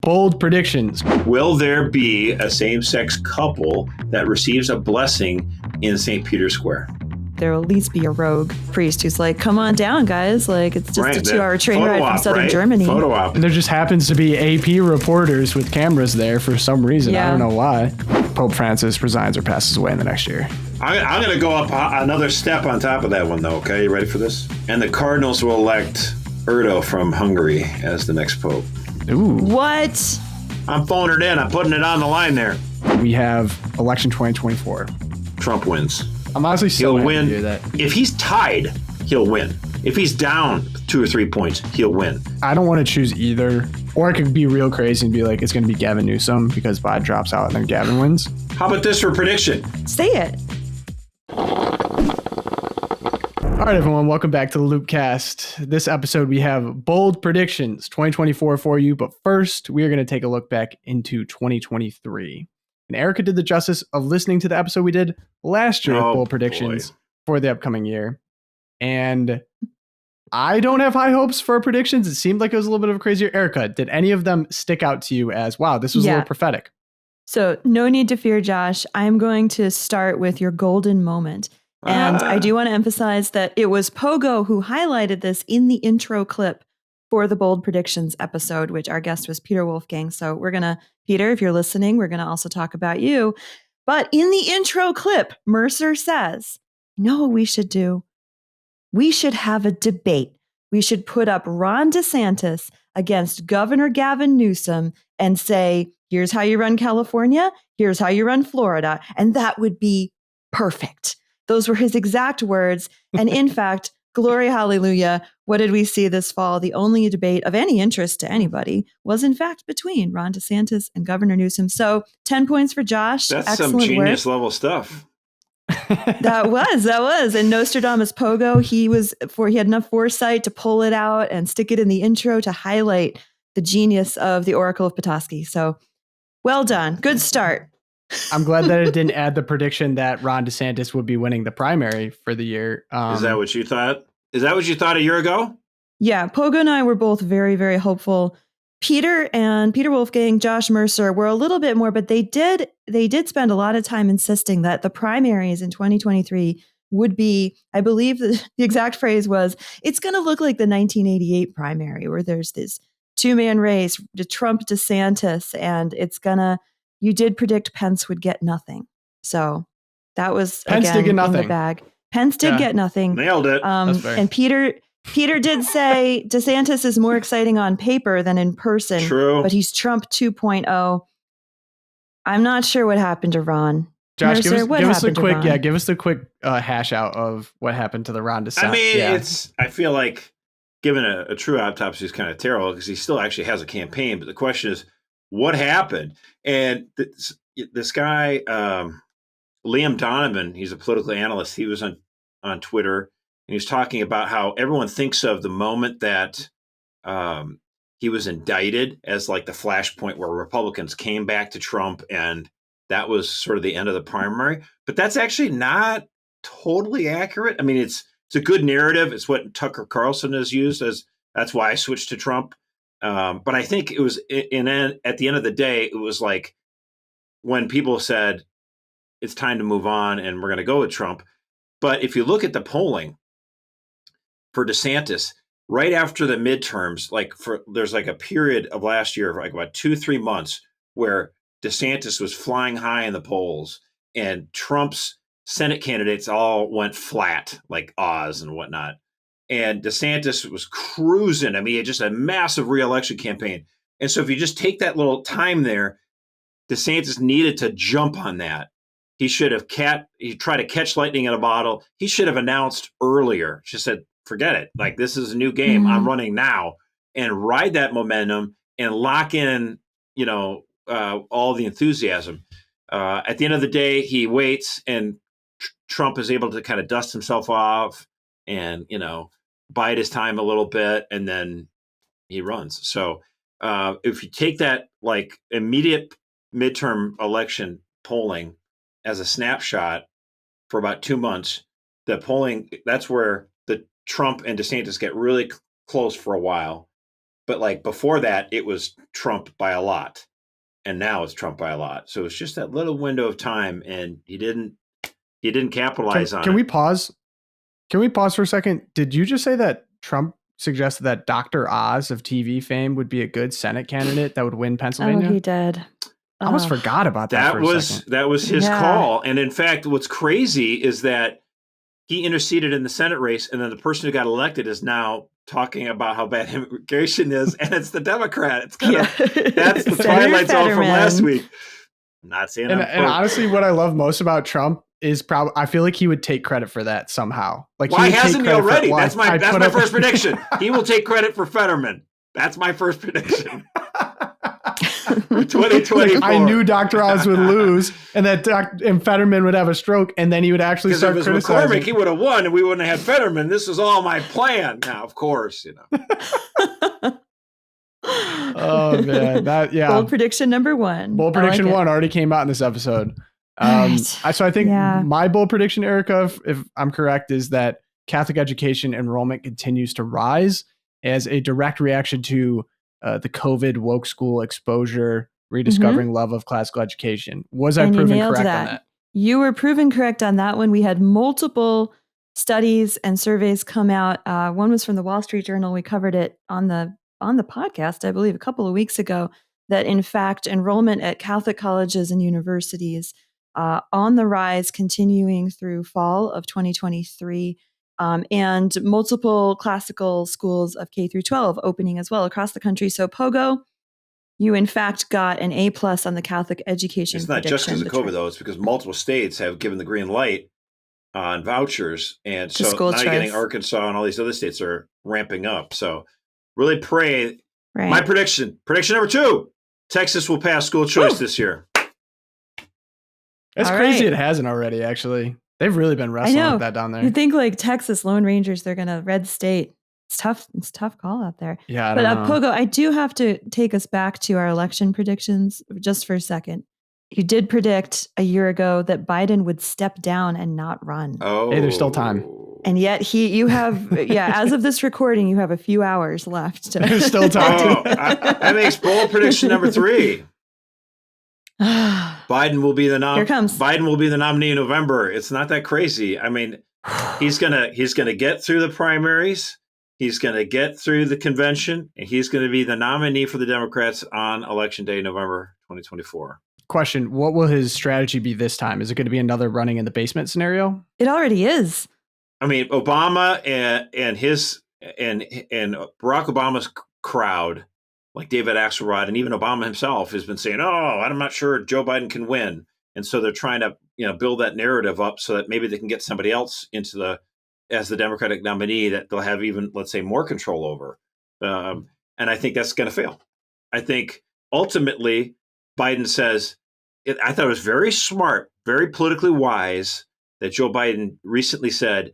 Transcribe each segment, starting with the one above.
bold predictions. Will there be a same-sex couple that receives a blessing in St. Peter's Square? There will at least be a rogue priest who's like, come on down, guys. Like, it's just a 2-hour train ride from southern Germany. Photo op. And there just happens to be AP reporters with cameras there for some reason. Yeah. I don't know why. Pope Francis resigns or passes away in the next year. I'm going to go up another step on top of that one, though, okay? You ready for this? And the Cardinals will elect Erdo from Hungary as the next pope. Ooh. What? I'm phoning it in. I'm putting it on the line there. We have election 2024. Trump wins. I'm honestly so He'll win. happy to hear that. If he's tied, he'll win. If he's down 2 or 3 points, he'll win. I don't want to choose either. Or I could be real crazy and be like, it's going to be Gavin Newsom because Biden drops out and then Gavin wins. How about this for prediction? Say it. All right, everyone, welcome back to the LOOPcast. This episode, we have bold predictions 2024 for you. But first, we are going to take a look back into 2023. And Erika did the justice of listening to the episode we did last year with bold predictions for the upcoming year. And I don't have high hopes for predictions. It seemed like it was a little bit of a crazier. Erika, did any of them stick out to you as, wow, this was a little prophetic? So no need to fear, Josh. I'm going to start with your golden moment. And I do want to emphasize that it was Pogo who highlighted this in the intro clip for the Bold Predictions episode, which our guest was Peter Wolfgang. So we're going to, Peter, if you're listening, we're going to also talk about you. But in the intro clip, Mercer says, you know what we should do? We should have a debate. We should put up Ron DeSantis against Governor Gavin Newsom and say, here's how you run California, here's how you run Florida. And that would be perfect. Those were his exact words. And in fact, glory hallelujah, what did we see this fall? The only debate of any interest to anybody was in fact between Ron DeSantis and Governor Newsom. So 10 points for Josh. That's excellent some genius work. level stuff. That was. And Nostradamus Pogo, he had enough foresight to pull it out and stick it in the intro to highlight the genius of the Oracle of Petoskey. So well done. Good start. I'm glad that it didn't add the prediction that Ron DeSantis would be winning the primary for the year. Is that what you thought? Is that what you thought a year ago? Yeah, Pogo and I were both very, very hopeful. Peter Wolfgang, Josh Mercer were a little bit more, but they did spend a lot of time insisting that the primaries in 2023 would be, I believe the exact phrase was, it's going to look like the 1988 primary where there's this 2-man race, the Trump DeSantis, and you did predict Pence would get nothing. So that was, Pence did get nothing in the bag. Pence did get nothing. Nailed it. And Peter did say DeSantis is more exciting on paper than in person. True. But he's Trump 2.0. I'm not sure what happened to Ron. Josh, Mercer, give us the quick hash out of what happened to the Ron DeSantis. I mean, I feel like giving a true autopsy is kind of terrible because he still actually has a campaign. But the question is, what happened? And this guy, Liam Donovan, he's a political analyst. He was on Twitter, and he was talking about how everyone thinks of the moment that he was indicted as like the flashpoint where Republicans came back to Trump, and that was sort of the end of the primary. But that's actually not totally accurate. I mean, it's a good narrative. It's what Tucker Carlson has used as that's why I switched to Trump. But I think it was at the end of the day, it was like when people said it's time to move on and we're going to go with Trump. But if you look at the polling for DeSantis, right after the midterms, there's like a period of last year of like about 2-3 months where DeSantis was flying high in the polls and Trump's Senate candidates all went flat, like Oz and whatnot. And DeSantis was cruising. I mean, he had just a massive reelection campaign. And so if you just take that little time there, DeSantis needed to jump on that. He should have he tried to catch lightning in a bottle. He should have announced earlier. Just said, forget it. Like, this is a new game. I'm running now, and ride that momentum and lock in, all the enthusiasm. At the end of the day, he waits, and Trump is able to kind of dust himself off and, bide his time a little bit, and then he runs. So if you take that like immediate midterm election polling as a snapshot for about 2 months, the polling, that's where the Trump and DeSantis get really close for a while. but like before that, it was Trump by a lot. And now it's Trump by a lot. So it's just that little window of time, and he didn't capitalize on it. Can we pause? Can we pause for a second? Did you just say that Trump suggested that Dr. Oz of TV fame would be a good Senate candidate that would win Pennsylvania? Oh, he did. I almost forgot about that. That was his call. And in fact, what's crazy is that he interceded in the Senate race, and then the person who got elected is now talking about how bad immigration is, and it's the Democrat. It's kind of that's the Twilight Zone from last week. I'm not saying and honestly, what I love most about Trump is probably I feel like he would take credit for that somehow. Like, why hasn't he already? That's my first prediction. He will take credit for Fetterman. That's my first prediction. For 2024. Like, I knew Dr. Oz would lose, and that and Fetterman would have a stroke, and then he would actually start criticizing. If it was McCormick, he would have won, and we wouldn't have had Fetterman. This was all my plan. Now, of course, Oh man, Bold prediction number one. Bold prediction one already came out in this episode. So I think my bold prediction, Erika, if I'm correct, is that Catholic education enrollment continues to rise as a direct reaction to the COVID woke school exposure, rediscovering love of classical education. Was I proven correct on that? You were proven correct on that one. We had multiple studies and surveys come out. One was from the Wall Street Journal. We covered it on the podcast, I believe, a couple of weeks ago, that in fact, enrollment at Catholic colleges and universities on the rise, continuing through fall of 2023. And multiple classical schools of K through 12 opening as well across the country. So Pogo, you in fact got an A+ on the Catholic education. It's not just because of COVID though; it's because multiple states have given the green light on vouchers, and so now you're getting Arkansas and all these other states are ramping up. So really pray. Right. My prediction number 2: Texas will pass school choice this year. It's crazy it hasn't already. Actually. They've really been wrestling with that down there. You think like Texas Lone Rangers, they're going to red state. It's tough. It's a tough call out there. Yeah. But Pogo, I do have to take us back to our election predictions just for a second. You did predict a year ago that Biden would step down and not run. Oh, hey, there's still time. And yet you have, as of this recording, you have a few hours left. There's still time. That makes bold prediction number 3. Biden will be the Biden will be the nominee in November. It's not that crazy. I mean, he's gonna get through the primaries. He's gonna get through the convention, and he's gonna be the nominee for the Democrats on Election Day, November 2024. Question: what will his strategy be this time? Is it going to be another running in the basement scenario? It already is. I mean, Obama and Barack Obama's crowd, like David Axelrod and even Obama himself, has been saying, "Oh, I'm not sure Joe Biden can win," and so they're trying to build that narrative up so that maybe they can get somebody else as the Democratic nominee that they'll have even, let's say, more control over. And I think that's going to fail. I think ultimately Biden says, I thought it was very smart, very politically wise that Joe Biden recently said,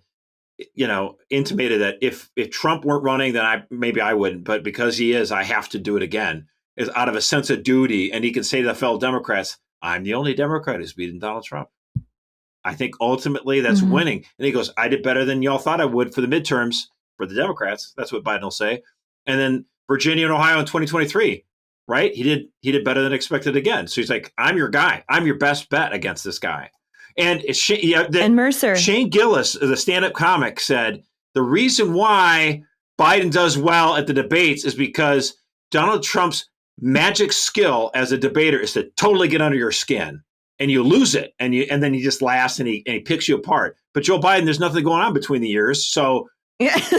intimated that if Trump weren't running, then maybe I wouldn't. But because he is, I have to do it again, is out of a sense of duty. And he can say to the fellow Democrats, I'm the only Democrat who's beaten Donald Trump. I think ultimately that's winning. And he goes, I did better than y'all thought I would for the midterms for the Democrats. That's what Biden will say. And then Virginia and Ohio in 2023, right? He did better than expected again. So he's like, I'm your guy. I'm your best bet against this guy. And Mercer. Shane Gillis, the stand-up comic, said the reason why Biden does well at the debates is because Donald Trump's magic skill as a debater is to totally get under your skin, and you lose it, and then he just laughs and he picks you apart. But Joe Biden, there's nothing going on between the years, so as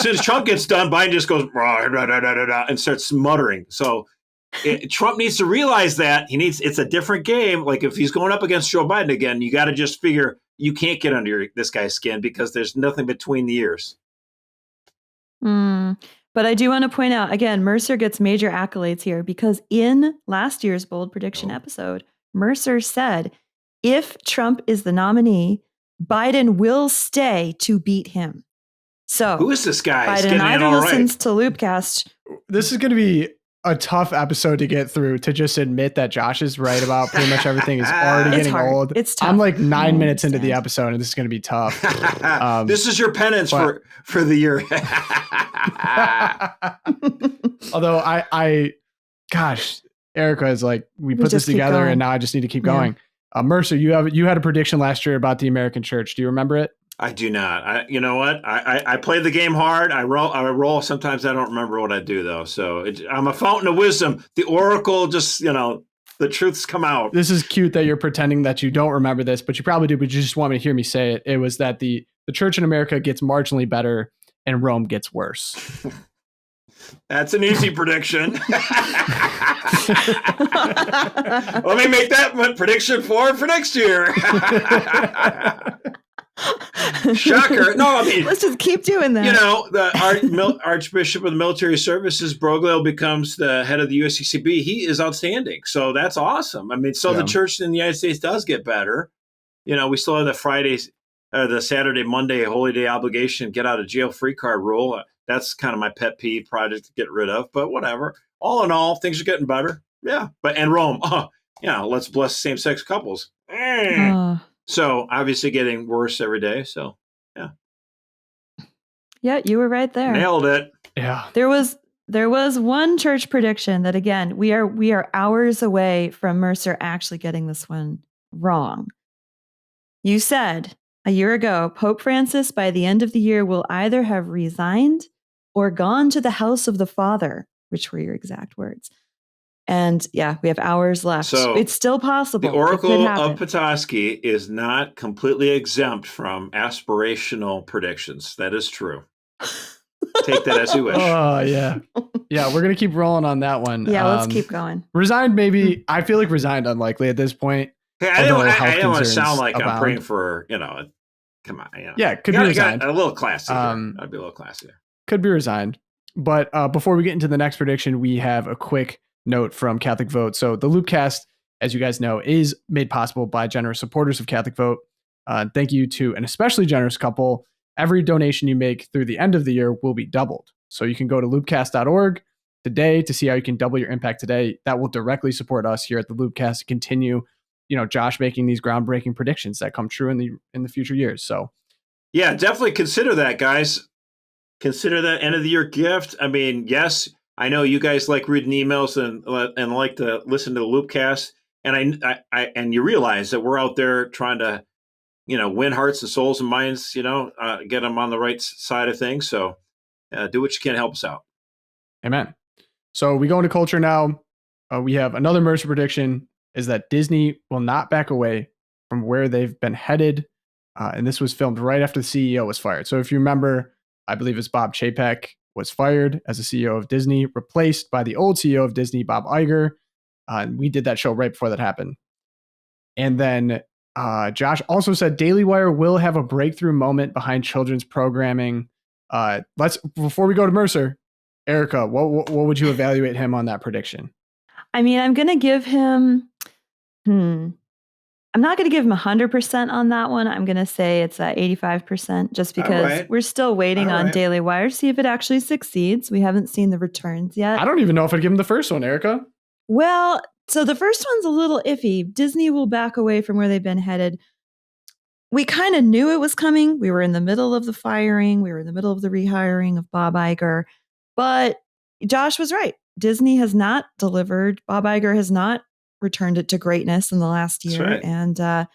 soon as Trump gets done, Biden just goes and starts muttering. So Trump needs to realize that it's a different game. Like if he's going up against Joe Biden again, you got to just figure you can't get under this guy's skin because there's nothing between the years. But I do want to point out again, Mercer gets major accolades here because in last year's bold prediction episode, Mercer said, if Trump is the nominee, Biden will stay to beat him. So who is this guy? Biden either listens to LOOPcast. This is going to be a tough episode to get through to just admit that Josh is right about pretty much everything is already It's getting hard. old. It's tough. I'm like 9 minutes into the understand. episode and this is going to be tough. This is your penance for the year. Although gosh, Erika is like, we put this just keep together going. and now I just need to keep Yeah. going. Mercer, you had a prediction last year about the American church. Do you remember it? I do not. You know what? I play the game hard. I roll. Sometimes I don't remember what I do though. So I'm a fountain of wisdom. The oracle just, the truths come out. This is cute that you're pretending that you don't remember this, but you probably do, but you just want me to hear me say it. It was that the church in America gets marginally better and Rome gets worse. That's an easy prediction. Let me make that prediction for next year. Shocker. No, I mean, let's just keep doing that. The Archbishop of the Military Services, Broglio, becomes the head of the USCCB. He is outstanding. So that's awesome. I mean, the church in the United States does get better. We still have the Saturday, Monday, Holy Day obligation, get out of jail free card rule. That's kind of my pet peeve project to get rid of, but whatever. All in all, things are getting better. Yeah. And Rome, let's bless same-sex couples. So obviously getting worse every day. So yeah. Yeah, you were right there. Nailed it. Yeah. There was one church prediction that, again, we are hours away from Mercer actually getting this one wrong. You said a year ago, Pope Francis by the end of the year will either have resigned or gone to the house of the Father, which were your exact words. And yeah, we have hours left. So it's still possible. The Oracle of Petoskey is not completely exempt from aspirational predictions. That is true. Take that as you wish. Oh, yeah. Yeah, we're going to keep rolling on that one. Yeah, let's keep going. Resigned, maybe. I feel like resigned unlikely at this point. Hey, I don't want to sound like I'm praying for, come on. Yeah, it could be resigned. A little classy. I'd be a little classier. Could be resigned. But before we get into the next prediction, we have a quick note from Catholic Vote. So the LOOPcast, as you guys know, is made possible by generous supporters of Catholic Vote. Thank you to an especially generous couple. Every donation you make through the end of the year will be doubled. So you can go to loopcast.org today to see how you can double your impact today. That will directly support us here at the LOOPcast to continue, Josh making these groundbreaking predictions that come true in the future years. So yeah, definitely consider that, guys. Consider that end of the year gift. I mean, yes, I know you guys like reading emails and like to listen to the LOOPcast, and I you realize that we're out there trying to, win hearts and souls and minds, get them on the right side of things. So do what you can to help us out. Amen. So we go into culture now. We have another Mercer prediction is that Disney will not back away from where they've been headed. And this was filmed right after the CEO was fired. So if you remember, I believe it's Bob Chapek was fired as the CEO of Disney, replaced by the old CEO of Disney, Bob Iger. And we did that show right before that happened. And then Josh also said Daily Wire will have a breakthrough moment behind children's programming. Before we go to Mercer, Erika, what would you evaluate him on that prediction? I mean, I'm going to give him, I'm not going to give him 100% on that one. I'm going to say it's 85% just because we're still waiting on Daily Wire to see if it actually succeeds. We haven't seen the returns yet. I don't even know if I'd give him the first one, Erika. Well, so the first one's a little iffy. Disney will back away from where they've been headed. We kind of knew it was coming. We were in the middle of the firing. We were in the middle of the rehiring of Bob Iger. But Josh was right. Disney has not delivered. Bob Iger has not returned it to greatness in the last year. Right. And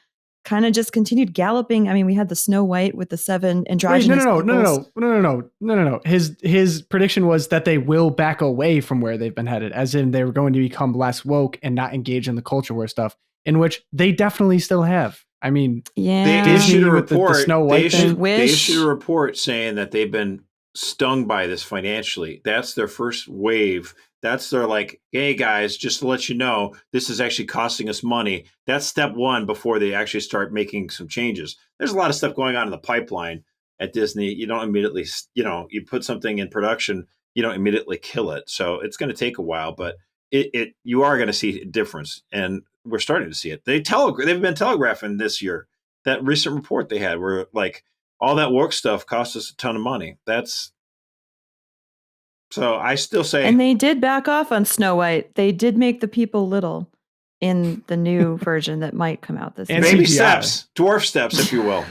kind of just continued galloping. I mean, we had the Snow White with the 7 androgynous No. His prediction was that they will back away from where they've been headed, as in they were going to become less woke and not engage in the culture war stuff, in which they definitely still have. I mean, yeah, they issued a report. The Snow White they issued a report saying that they've been stung by this financially. That's their first wave. That's their like, hey guys, just to let you know, this is actually costing us money. That's step one before they actually start making some changes. There's a lot of stuff going on in the pipeline at Disney. You don't immediately, you put something in production, you don't immediately kill it. So it's going to take a while, but you are going to see a difference, and we're starting to see it. They've been telegraphing this year. That recent report they had where like all that work stuff cost us a ton of money. That's So I still say, and they did back off on Snow White. They did make the people little in the new version that might come out this year. baby CGI. steps, dwarf steps, if you will.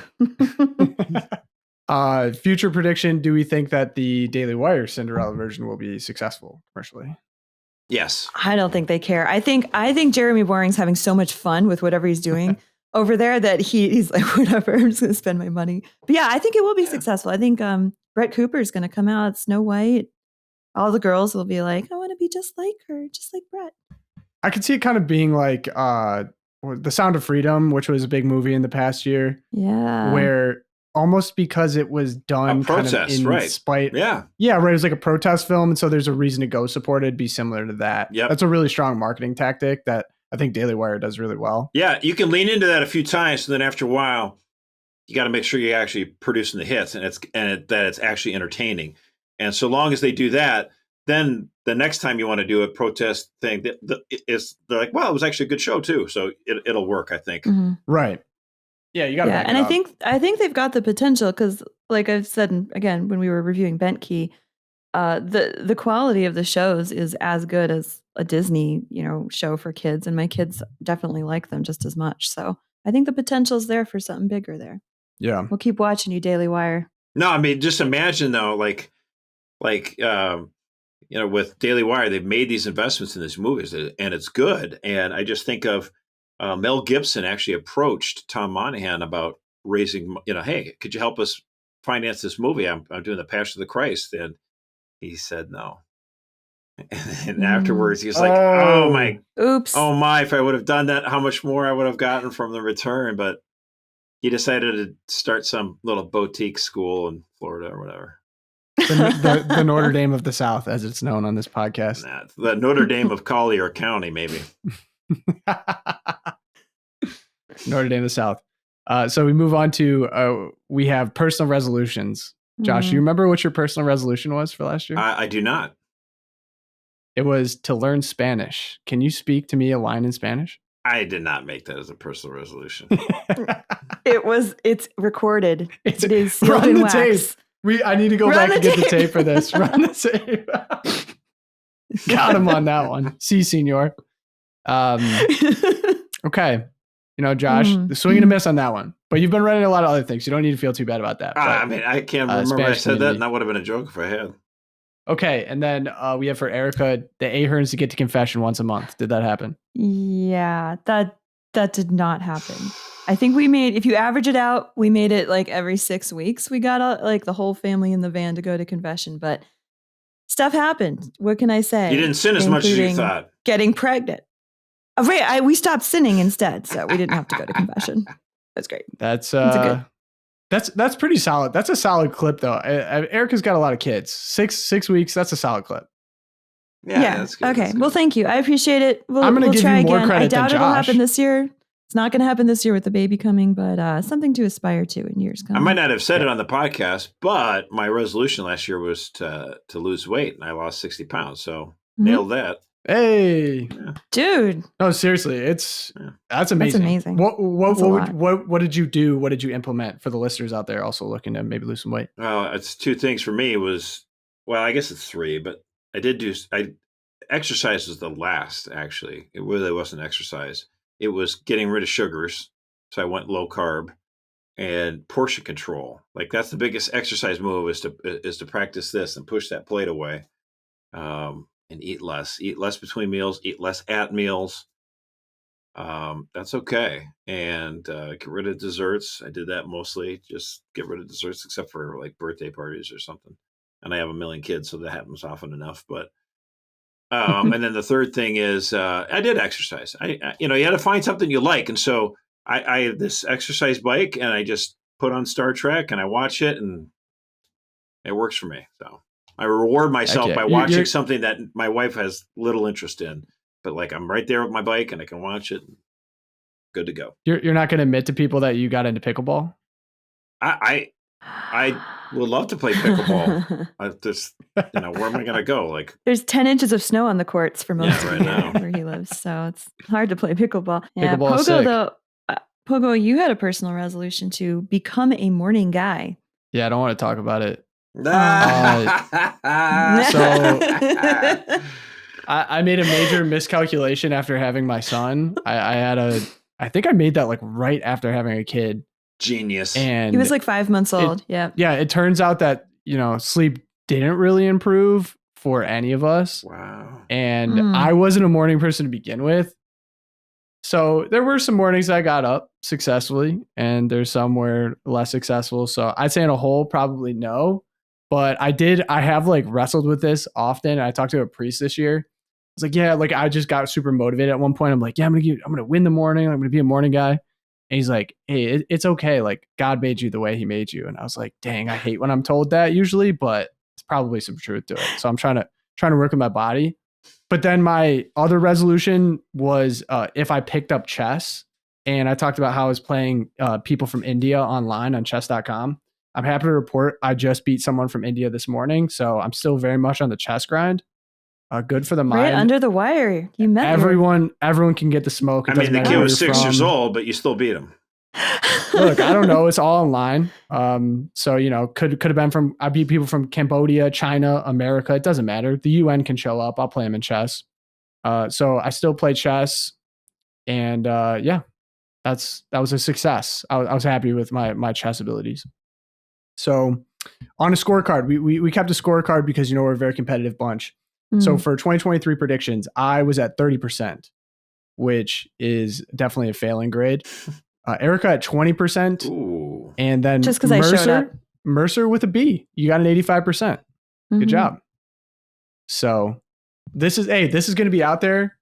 Future prediction: do we think that the Daily Wire Cinderella version will be successful commercially? Yes. I don't think they care. I think Jeremy Boring's having so much fun with whatever he's doing over there that he's like, whatever, I'm just going to spend my money. But yeah, I think it will be successful. I think Brett Cooper is going to come out Snow White. All the girls will be like, I want to be just like her, just like Brett. I could see it kind of being like The Sound of Freedom, which was a big movie in the past year. Yeah. Where almost because it was done A protest, kind of in right. spite. Yeah. Yeah, right. It was like a protest film. And so there's a reason to go support it. It'd be similar to that. Yep. That's a really strong marketing tactic that I think Daily Wire does really well. Yeah, you can lean into that a few times, and then after a while, you got to make sure you're actually producing the hits and that it's actually entertaining. And so long as they do that, then the next time you want to do a protest thing, they're like, well, it was actually a good show too. So it'll work, I think. Mm-hmm. Right. Yeah, you got to. Yeah, and I think they've got the potential because, like I've said again when we were reviewing Bent Key, the quality of the shows is as good as a Disney show for kids, and my kids definitely like them just as much. So I think the potential's there for something bigger there. Yeah, we'll keep watching you, Daily Wire. No, I mean, just imagine though, like with Daily Wire, they've made these investments in these movies, and it's good. And I just think of Mel Gibson actually approached Tom Monahan about raising, hey, could you help us finance this movie? I'm doing The Passion of the Christ. And he said no. And afterwards, he was like, oh my, oops. Oh my, if I would have done that, how much more I would have gotten from the return. But he decided to start some little boutique school in Florida or whatever. The Notre Dame of the South, as it's known on this podcast. The Notre Dame of Collier County, maybe. Notre Dame of the South. So we move on to we have personal resolutions. Josh, do you remember what your personal resolution was for last year? I do not. It was to learn Spanish. Can you speak to me a line in Spanish? I did not make that as a personal resolution. It's recorded. It is sealed Run in the wax. tape. I need to go back and get the tape for this. Run the tape. Got him on that one. Si, senor. Okay. Josh, the swing and a miss on that one. But you've been running a lot of other things. You don't need to feel too bad about that. I mean, I can't remember I said that, and that would have been a joke if I had. Okay, and then we have for Erika, the Aherns to get to confession once a month. Did that happen? Yeah, that did not happen. I think if you average it out, we made it like every 6 weeks. We got like the whole family in the van to go to confession, but stuff happened. What can I say? You didn't sin as much as you thought. Getting pregnant. We stopped sinning instead, so we didn't have to go to confession. That's great. That's pretty solid. That's a solid clip, though. Erika's got a lot of kids. 6 weeks. That's a solid clip. Yeah. That's good. Okay. That's good. Well, thank you. I appreciate it. I'm going to give you more again. credit I doubt than it'll Josh. happen this year. It's not going to happen this year with the baby coming, but something to aspire to in years coming. I might not have said it on the podcast, but my resolution last year was to lose weight, and I lost 60 pounds. So nailed that. Hey, dude! No, seriously, that's amazing. That's amazing. What did you do? What did you implement for the listeners out there also looking to maybe lose some weight? Well, it's two things for me. I guess it's three, but exercise was the last. Actually, it really wasn't exercise. It was getting rid of sugars, so I went low carb, and portion control. Like that's the biggest exercise move is to practice this and push that plate away. And eat less between meals, eat less at meals. That's okay. And get rid of desserts. I did that mostly, just get rid of desserts except for like birthday parties or something. And I have a million kids, so that happens often enough. But and then the third thing is I did exercise. You had to find something you like. And so I have this exercise bike, and I just put on Star Trek and I watch it, and it works for me. So I reward myself by watching something that my wife has little interest in, but like I'm right there with my bike and I can watch it. Good to go. You're not going to admit to people that you got into pickleball? I would love to play pickleball. Where am I going to go? Like there's 10 inches of snow on the courts for most right of now where he lives, so it's hard to play pickleball. Yeah, pickleball Pogo though. Pogo, you had a personal resolution to become a morning guy. Yeah, I don't want to talk about it. I made a major miscalculation after having my son. I think I made that like right after having a kid. Genius. And he was like 5 months old. Yeah. It turns out that, sleep didn't really improve for any of us. Wow. And I wasn't a morning person to begin with. So there were some mornings I got up successfully, and there's some where less successful. So I'd say in a whole, probably no. But I have like wrestled with this often. I talked to a priest this year. I was like, yeah, like I just got super motivated at one point. I'm like, yeah, I'm gonna win the morning. I'm gonna be a morning guy. And he's like, hey, it's okay. Like God made you the way he made you. And I was like, dang, I hate when I'm told that usually, but it's probably some truth to it. So I'm trying to work with my body. But then my other resolution was if I picked up chess, and I talked about how I was playing people from India online on chess.com. I'm happy to report I just beat someone from India this morning. So I'm still very much on the chess grind. Good for the mind. Right under the wire. You met everyone can get the smoke. I mean, the kid was 6 years old, but you still beat him. Look, I don't know. It's all online. So, could have been I beat people from Cambodia, China, America. It doesn't matter. The UN can show up. I'll play them in chess. So I still play chess. And that was a success. I was happy with my chess abilities. So on a scorecard, we kept a scorecard because, we're a very competitive bunch. So for 2023 predictions, I was at 30%, which is definitely a failing grade. Erika at 20%. Ooh. And then just because I showed up. Mercer with a B. You got an 85%. Good job. So this is going to be out there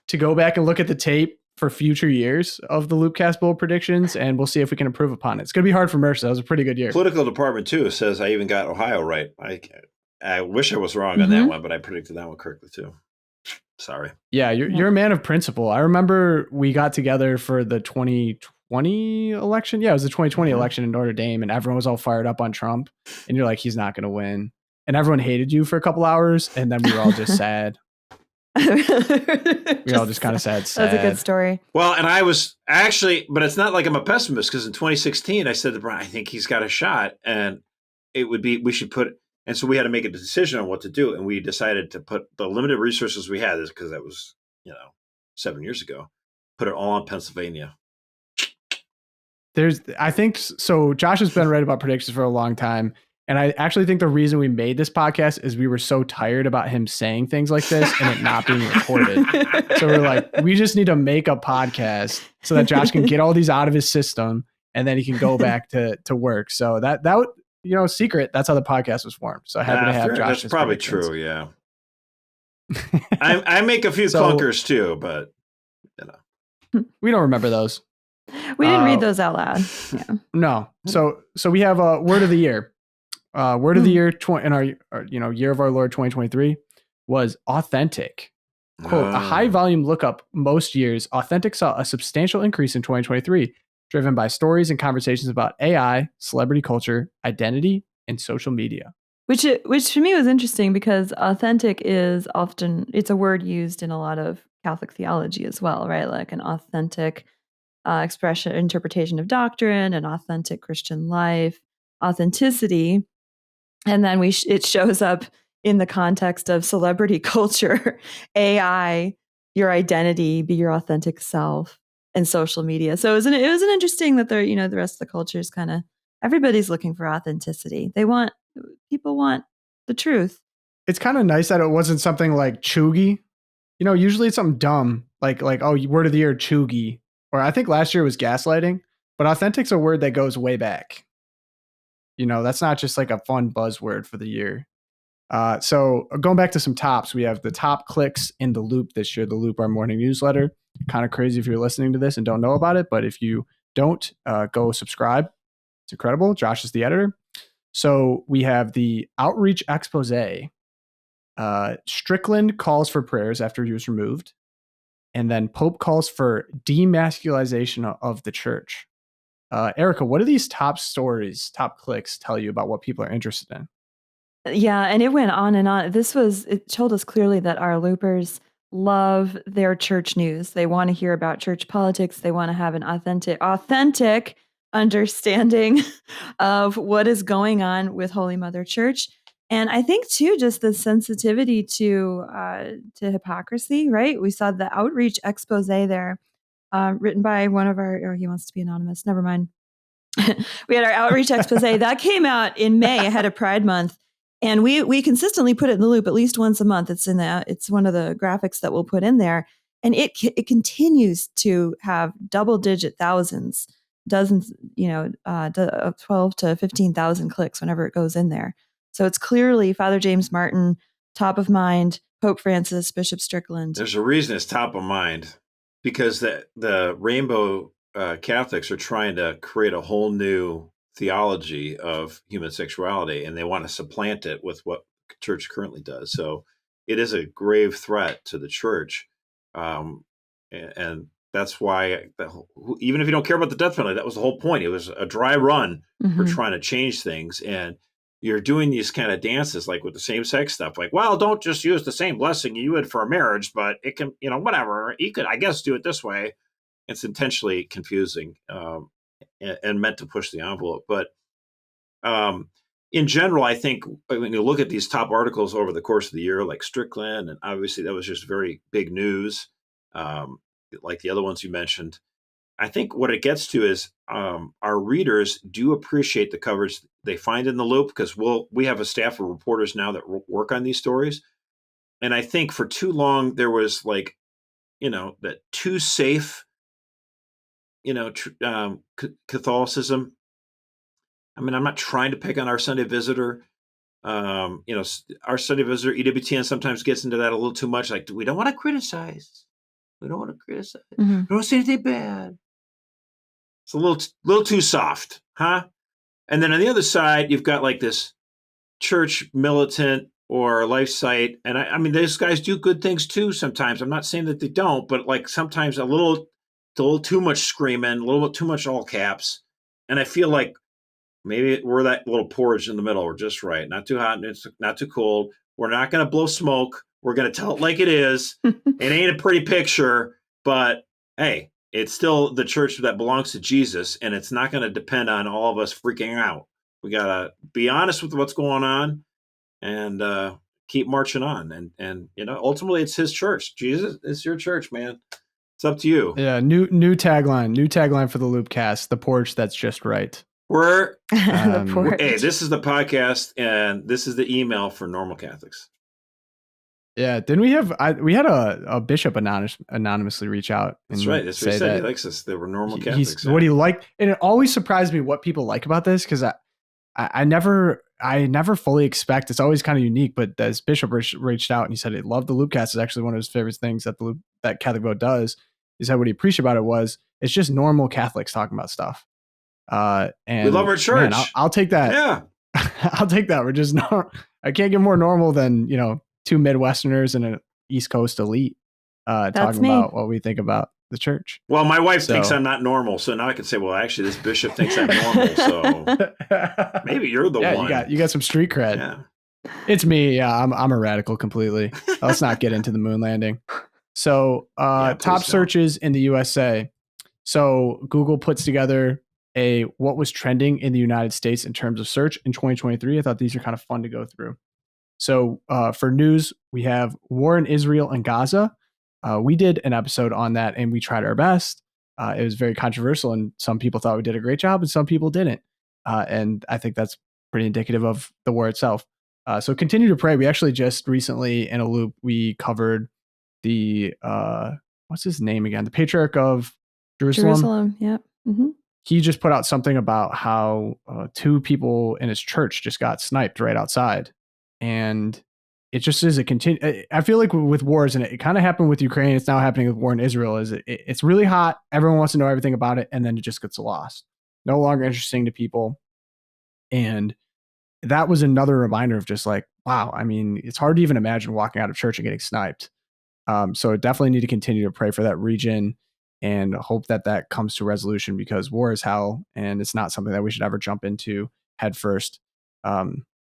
to go back and look at the tape for future years of the Loopcast Bowl predictions, and we'll see if we can improve upon it. It's going to be hard for Mercer. That was a pretty good year. Political department too says I even got Ohio right. I wish I was wrong on that one, but I predicted that one correctly too. Sorry. Yeah, you're a man of principle. I remember we got together for the 2020 election. Yeah, it was the 2020 election in Notre Dame, and everyone was all fired up on Trump. And you're like, he's not going to win. And everyone hated you for a couple hours, and then we were all just sad. We all just kind of sad. That's a good story. Well, and I was actually, but it's not like I'm a pessimist, because in 2016, I said to Brian, I think he's got a shot, and we should put. And so we had to make a decision on what to do. And we decided to put the limited resources we had, because that was, 7 years ago, put it all on Pennsylvania. I think so. Josh has been right about predictions for a long time. And I actually think the reason we made this podcast is we were so tired about him saying things like this and it not being recorded. So we're like, we just need to make a podcast so that Josh can get all these out of his system and then he can go back to work. So that secret, that's how the podcast was formed. So happy to have Josh. That's probably true. Yeah. I make a few clunkers too, but we don't remember those. We didn't read those out loud. Yeah. No. So we have a word of the year. Word of the year in our year of our Lord 2023 was authentic. Quote, a high volume lookup most years, authentic saw a substantial increase in 2023, driven by stories and conversations about AI, celebrity culture, identity, and social media. Which to me was interesting because authentic is often, it's a word used in a lot of Catholic theology as well, right? Like an authentic interpretation of doctrine, an authentic Christian life, authenticity. And then it shows up in the context of celebrity culture, AI, your identity, be your authentic self, and social media. So it was an interesting that the rest of the culture is kind of, everybody's looking for authenticity. People want the truth. It's kind of nice that it wasn't something like chuggy. Usually it's something dumb, like, oh, word of the year, chuggy. Or I think last year was gaslighting, but authentic's a word that goes way back. That's not just like a fun buzzword for the year. So going back to some tops, we have the top clicks in the Loop this year, the Loop, our morning newsletter. Kind of crazy if you're listening to this and don't know about it, but if you don't, go subscribe. It's incredible. Josh is the editor. So we have the outreach expose. Strickland calls for prayers after he was removed. And then Pope calls for demasculization of the church. Erika, what do these top stories, top clicks tell you about what people are interested in? Yeah, and it went on and on. It told us clearly that our loopers love their church news. They want to hear about church politics. They want to have an authentic understanding of what is going on with Holy Mother Church. And I think too, just the sensitivity to hypocrisy, right? We saw the outreach expose there, written by one of our, he wants to be anonymous. Never mind. We had our outreach expose that came out in May ahead of Pride Month. And we consistently put it in the loop at least once a month. It's one of the graphics that we'll put in there. And it continues to have double-digit thousands, dozens, 12 to 15,000 clicks whenever it goes in there. So it's clearly Father James Martin, top of mind, Pope Francis, Bishop Strickland. There's a reason it's top of mind, because the Rainbow Catholics are trying to create a whole new theology of human sexuality, and they want to supplant it with what the church currently does. So it is a grave threat to the church. And that's why, even if you don't care about the death penalty, that was the whole point. It was a dry run for trying to change things. And you're doing these kind of dances, like with the same-sex stuff, like, well, don't just use the same blessing you would for a marriage, but it can, whatever. You could, I guess, do it this way. It's intentionally confusing and meant to push the envelope. But in general, I think when you look at these top articles over the course of the year, like Strickland, and obviously that was just very big news, like the other ones you mentioned, I think what it gets to is our readers do appreciate the coverage they find in the Loop, because we have a staff of reporters now that work on these stories. And I think for too long there was that too safe, Catholicism. I mean, I'm not trying to pick on our Sunday Visitor. Our Sunday Visitor, EWTN, sometimes gets into that a little too much. Like, we don't want to criticize. We don't want to criticize. We don't want to say anything bad. It's a little too soft, huh? And then on the other side, you've got like this church militant or life site. And I mean, those guys do good things too sometimes. I'm not saying that they don't, but like sometimes a little too much screaming, a little too much all caps. And I feel like maybe we're that little porridge in the middle. We're just right. Not too hot and it's not too cold. We're not going to blow smoke. We're going to tell it like it is. It ain't a pretty picture, but hey, it's still the church that belongs to Jesus, and it's not going to depend on all of us freaking out. We got to be honest with what's going on and keep marching on. And ultimately it's his church. Jesus, it's your church, man. It's up to you. Yeah, new tagline for the Loopcast, the porch that's just right. We're the porch. Hey, this is the podcast, and this is the email for normal Catholics. Yeah, didn't we had a bishop anonymously reach out? That's right. That's what he said. He likes us. They were normal Catholics. What he liked, and it always surprised me what people like about this, because I never fully expect. It's always kind of unique. But this bishop reached out and he said he loved the Loopcast. It's actually one of his favorite things that Catholic Vote does. He said what he appreciated about it was it's just normal Catholics talking about stuff. And we love our church. Man, I'll take that. Yeah, I'll take that. We're just I can't get more normal than two Midwesterners and an East Coast elite talking about what we think about the church. Well, my wife thinks I'm not normal, so now I can say, well, actually, this bishop thinks I'm normal, so maybe you're the one. You got some street cred. Yeah. It's me. Yeah, I'm a radical completely. Let's not get into the moon landing. So top searches in the USA. So Google puts together what was trending in the United States in terms of search in 2023. I thought these are kind of fun to go through. So for news, we have war in Israel and Gaza. We did an episode on that and we tried our best. It was very controversial and some people thought we did a great job and some people didn't. And I think that's pretty indicative of the war itself. So continue to pray. We actually just recently in a loop, we covered the, what's his name again? The Patriarch of Jerusalem. Yep. Mm-hmm. He just put out something about how 2 people in his church just got sniped right outside. And it just is I feel like with wars, and it kind of happened with Ukraine, it's now happening with war in Israel, is it's really hot. Everyone wants to know everything about it. And then it just gets lost. No longer interesting to people. And that was another reminder of just like, wow, I mean, it's hard to even imagine walking out of church and getting sniped. So definitely need to continue to pray for that region and hope that comes to resolution, because war is hell and it's not something that we should ever jump into head first.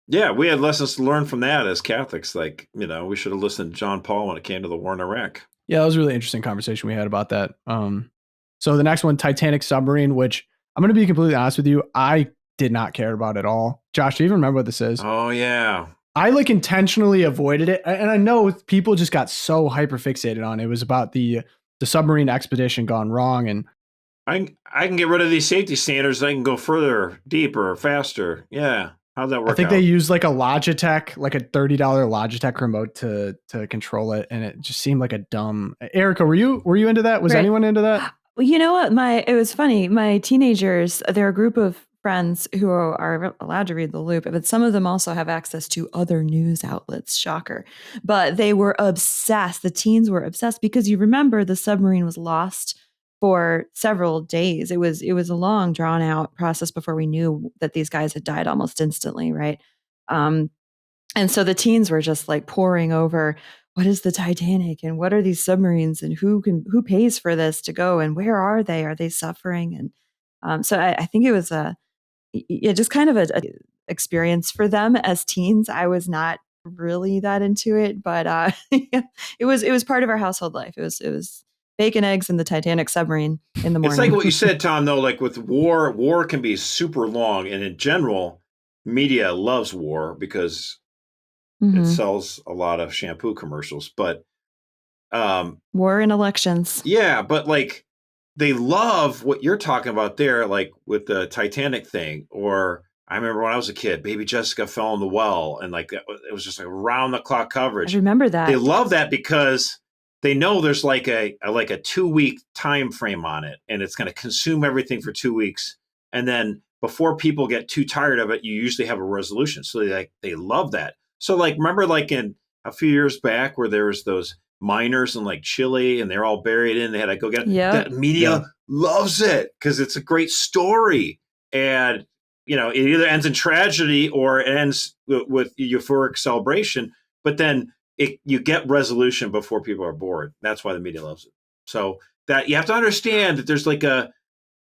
Yeah, we had lessons to learn from that as Catholics. Like, we should have listened to John Paul when it came to the war in Iraq. Yeah, that was a really interesting conversation we had about that. So the next one, Titanic submarine, which I'm going to be completely honest with you. I did not care about it at all. Josh, do you even remember what this is? Oh, yeah. I like intentionally avoided it. And I know people just got so hyper fixated on it. It was about the submarine expedition gone wrong. And I can get rid of these safety standards. I can go further, deeper, faster. Yeah. How'd that work I think out? they used like a Logitech, like a $30 Logitech remote to control it. And it just seemed like a dumb. Erika, were you into that? Was anyone into that? Well, you know what? It was funny. My teenagers, they're a group of friends who are allowed to read the Loop, but some of them also have access to other news outlets. Shocker. But they were obsessed. The teens were obsessed because you remember the submarine was lost for several days. It was a long, drawn out process before we knew that these guys had died almost instantly, right? And so the teens were just like poring over, what is the Titanic and what are these submarines and who pays for this to go and where are they? Are they suffering? And so I think it was just kind of a experience for them as teens. I was not really that into it, but it was part of our household life. It was bacon, eggs, and the Titanic submarine in the morning. It's like what you said, Tom, though, like with war can be super long. And in general, media loves war because it sells a lot of shampoo commercials. But war and elections. Yeah, but like they love what you're talking about there, like with the Titanic thing. Or I remember when I was a kid, baby Jessica fell in the well, and like it was just like round the clock coverage. I remember that. They love that because they know there's like a 2-week time frame on it, and it's going to consume everything for 2 weeks. And then before people get too tired of it, you usually have a resolution. So they love that. So like, remember like in a few years back where there was those miners in like Chile and they're all buried in, they had to go get it. Yep. That media loves it because it's a great story. And, you know, it either ends in tragedy or it ends with euphoric celebration, but then you get resolution before people are bored. That's why the media loves it. So that you have to understand that there's like a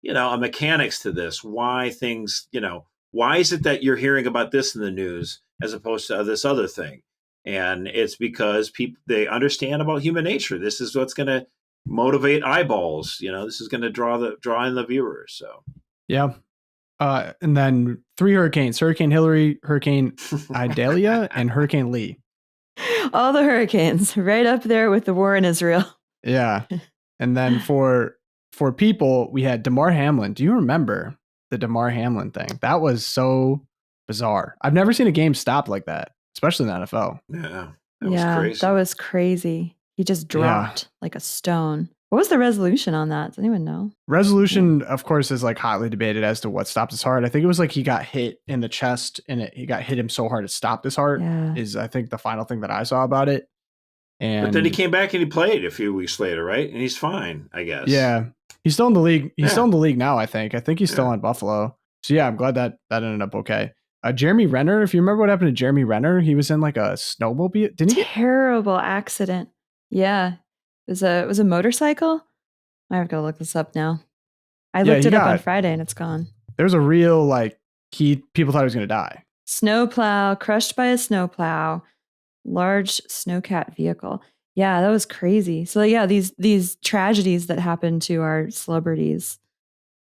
mechanics to this. Why things, why is it that you're hearing about this in the news as opposed to this other thing? And it's because they understand about human nature. This is what's going to motivate eyeballs. This is going to draw in the viewers. So, yeah. And then 3 hurricanes: Hurricane Hillary, Hurricane Idalia, and Hurricane Lee. All the hurricanes right up there with the war in Israel. Yeah. And then for people, we had Damar Hamlin. Do you remember the Damar Hamlin thing? That was so bizarre. I've never seen a game stopped like that, especially in the NFL. Yeah. That was crazy. He just dropped like a stone. What was the resolution on that? Does anyone know? Resolution, of course, is like hotly debated as to what stopped his heart. I think it was like he got hit in the chest and he got hit him so hard it stopped his heart is I think the final thing that I saw about it. But then he came back and he played a few weeks later, right? And he's fine, I guess. Yeah. He's still in the league. He's still in the league now, I think. I think he's still on Buffalo. So yeah, I'm glad that ended up okay. Jeremy Renner, if you remember what happened to Jeremy Renner, he was in like a snowmobile. Didn't he? Terrible accident. Yeah. It was a motorcycle. I have to look this up now. I looked it up on Friday and it's gone. There's a real people thought he was going to die. Snowplow, crushed by a snowplow, large snowcat vehicle. Yeah, that was crazy. So yeah, these tragedies that happen to our celebrities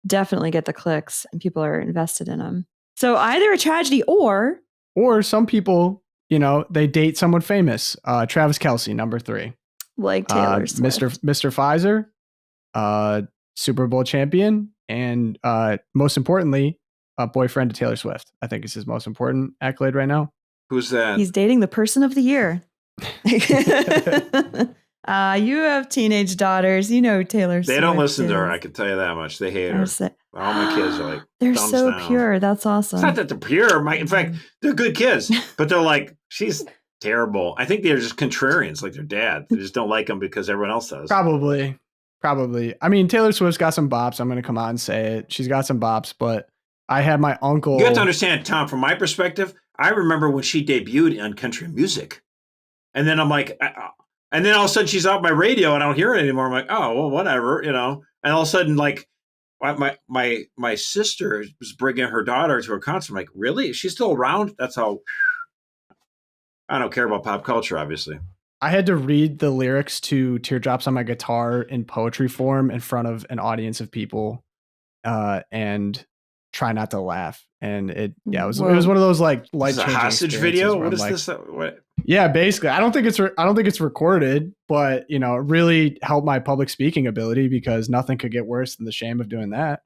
definitely get the clicks and people are invested in them. So either a tragedy or some people, they date someone famous. Travis Kelce, number 3. Like Taylor Swift. Mr. Pfizer, Super Bowl champion, and most importantly, a boyfriend to Taylor Swift. I think is his most important accolade right now. Who's that? He's dating the person of the year. You have teenage daughters. You know Taylor Swift. They don't listen to her. I can tell you that much. They hate her. All my kids are like, they're so down. Pure. That's awesome. It's not that they're pure. In fact, they're good kids, but they're like, she's terrible. I think they're just contrarians, like their dad. They just don't like him because everyone else does. Probably. I mean, Taylor Swift's got some bops. I'm going to come out and say it. She's got some bops, but I had my uncle. You have to understand, Tom, from my perspective, I remember when she debuted on country music. And then I'm like, and then all of a sudden she's out my radio and I don't hear it anymore. I'm like, oh, well, whatever, And all of a sudden, like, my sister was bringing her daughter to a concert. I'm like, really? Is she still around? That's how. I don't care about pop culture, obviously. I had to read the lyrics to Teardrops on My Guitar in poetry form in front of an audience of people and try not to laugh. And it was Whoa. it was one of those like This life is a changing hostage video. What is like, this? What? Yeah, basically. I don't think it's recorded, but it really helped my public speaking ability because nothing could get worse than the shame of doing that.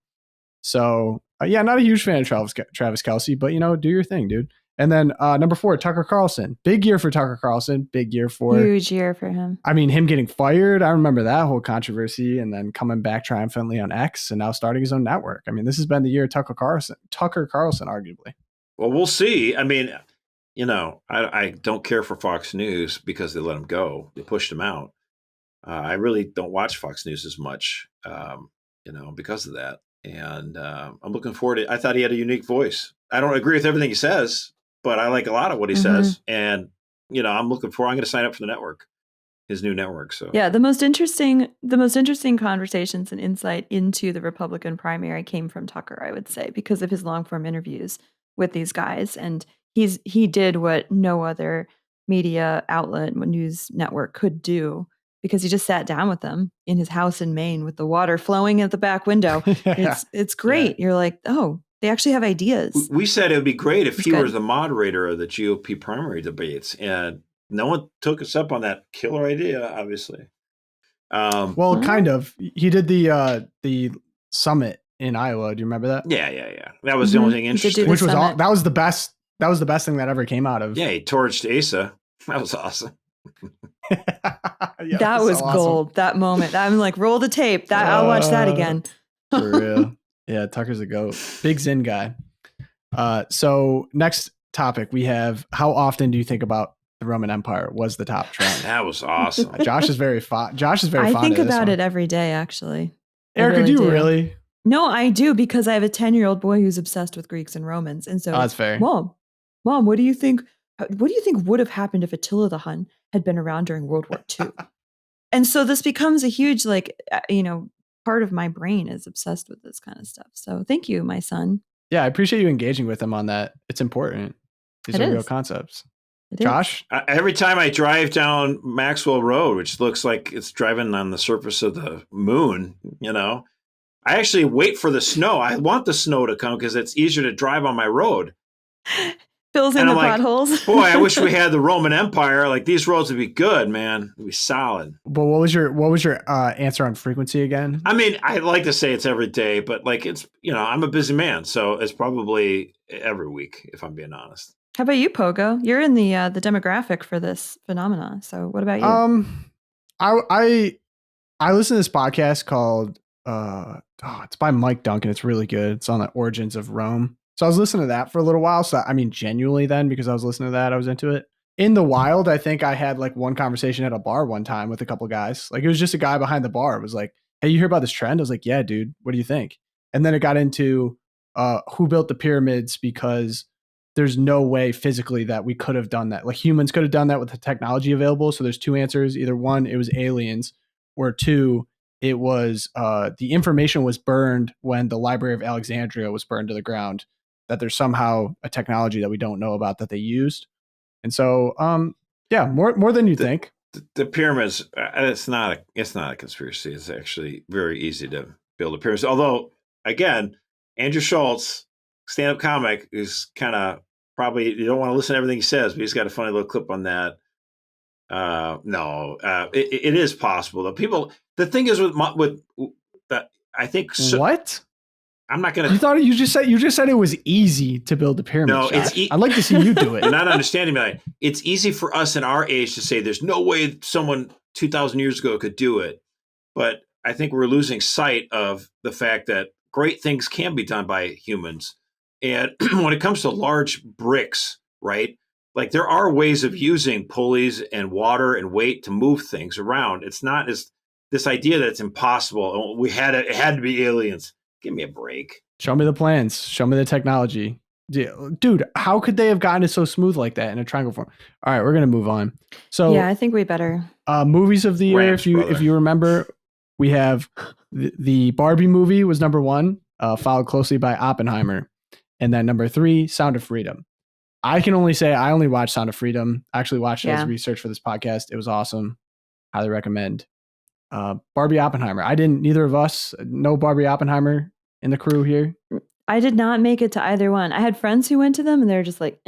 So not a huge fan of Travis Kelce, but do your thing, dude. And then number 4, Tucker Carlson. Big year for Tucker Carlson. Big year for huge year for him. I mean, him getting fired. I remember that whole controversy, and then coming back triumphantly on X, and now starting his own network. I mean, this has been the year of Tucker Carlson, arguably. Well, we'll see. I mean, I don't care for Fox News because they let him go. They pushed him out. I really don't watch Fox News as much, because of that. And I'm looking forward to it. I thought he had a unique voice. I don't agree with everything he says, but I like a lot of what he says. And, I'm looking forward. I'm going to sign up for the network, his new network. So yeah, the most interesting conversations and insight into the Republican primary came from Tucker, I would say, because of his long form interviews with these guys. And he did what no other media outlet, news network could do, because he just sat down with them in his house in Maine with the water flowing at the back window. It's great. Yeah. You're like, oh, they actually have ideas. We said it would be great if he was the moderator of the GOP primary debates, and no one took us up on that killer idea, obviously. Well, kind of. He did the summit in Iowa. Do you remember that? Yeah. That was the only thing interesting. Which was that was the best. That was the best thing that ever came out of. Yeah, he torched Asa. That was awesome. That was so awesome. Gold. That moment. I'm like, roll the tape. I'll watch that again. For real. Yeah, Tucker's a goat. Big Zen guy. So next topic we have: how often do you think about the Roman Empire? Was the top trend? That was awesome. Josh is very fond. I think about it every day, actually. Erica, do you really? No, I do, because I have a 10-year-old boy who's obsessed with Greeks and Romans, and so that's fair. Mom, what do you think? What do you think would have happened if Attila the Hun had been around during World War II? And so this becomes a huge, part of my brain is obsessed with this kind of stuff. So thank you, my son. Yeah, I appreciate you engaging with him on that. It's important. These are real concepts. Josh? Every time I drive down Maxwell Road, which looks like it's driving on the surface of the moon, I actually wait for the snow. I want the snow to come because it's easier to drive on my road. Fills in the potholes. Boy, I wish we had the Roman Empire. Like, these roads would be good, man. It'd be solid. But what was your answer on frequency again? I mean, I like to say it's every day, but it's I'm a busy man, so it's probably every week, if I'm being honest. How about you, Pogo? You're in the demographic for this phenomena. So what about you? I listen to this podcast called it's by Mike Duncan. It's really good. It's on the origins of Rome. So I was listening to that for a little while. So I mean, genuinely then, because I was listening to that, I was into it. In the wild, I think I had one conversation at a bar one time with a couple guys. It was just a guy behind the bar. It was like, hey, you hear about this trend? I was like, yeah, dude, what do you think? And then it got into who built the pyramids, because there's no way physically that we could have done that. Humans could have done that with the technology available. So there's 2 answers. Either 1, it was aliens, or 2, it was the information was burned when the Library of Alexandria was burned to the ground, that there's somehow a technology that we don't know about that they used. And so, more than you think. The pyramids, it's not a conspiracy. It's actually very easy to build a pyramid. Although, again, Andrew Schultz, stand-up comic, is kind of probably, you don't want to listen to everything he says, but he's got a funny little clip on that. It is possible though. The thing is with I think what? I'm not gonna. You just said it was easy to build a pyramid. No, I'd like to see you do it. You're not understanding me. It's easy for us in our age to say there's no way someone 2,000 years ago could do it, but I think we're losing sight of the fact that great things can be done by humans. And when it comes to large bricks, right? There are ways of using pulleys and water and weight to move things around. It's not as this idea that it's impossible. It had to be aliens. Give me a break. Show me the plans. Show me the technology. Dude, how could they have gotten it so smooth like that in a triangle form? All right, we're going to move on. So yeah, I think we better. Movies of the year, if you remember, we have the Barbie movie was number 1, followed closely by Oppenheimer. And then number 3, Sound of Freedom. I can only say I only watched Sound of Freedom. I actually watched it as research for this podcast. It was awesome. Highly recommend. Barbie Oppenheimer. Neither of us know Barbie Oppenheimer in the crew here? I did not make it to either one. I had friends who went to them and they're just like,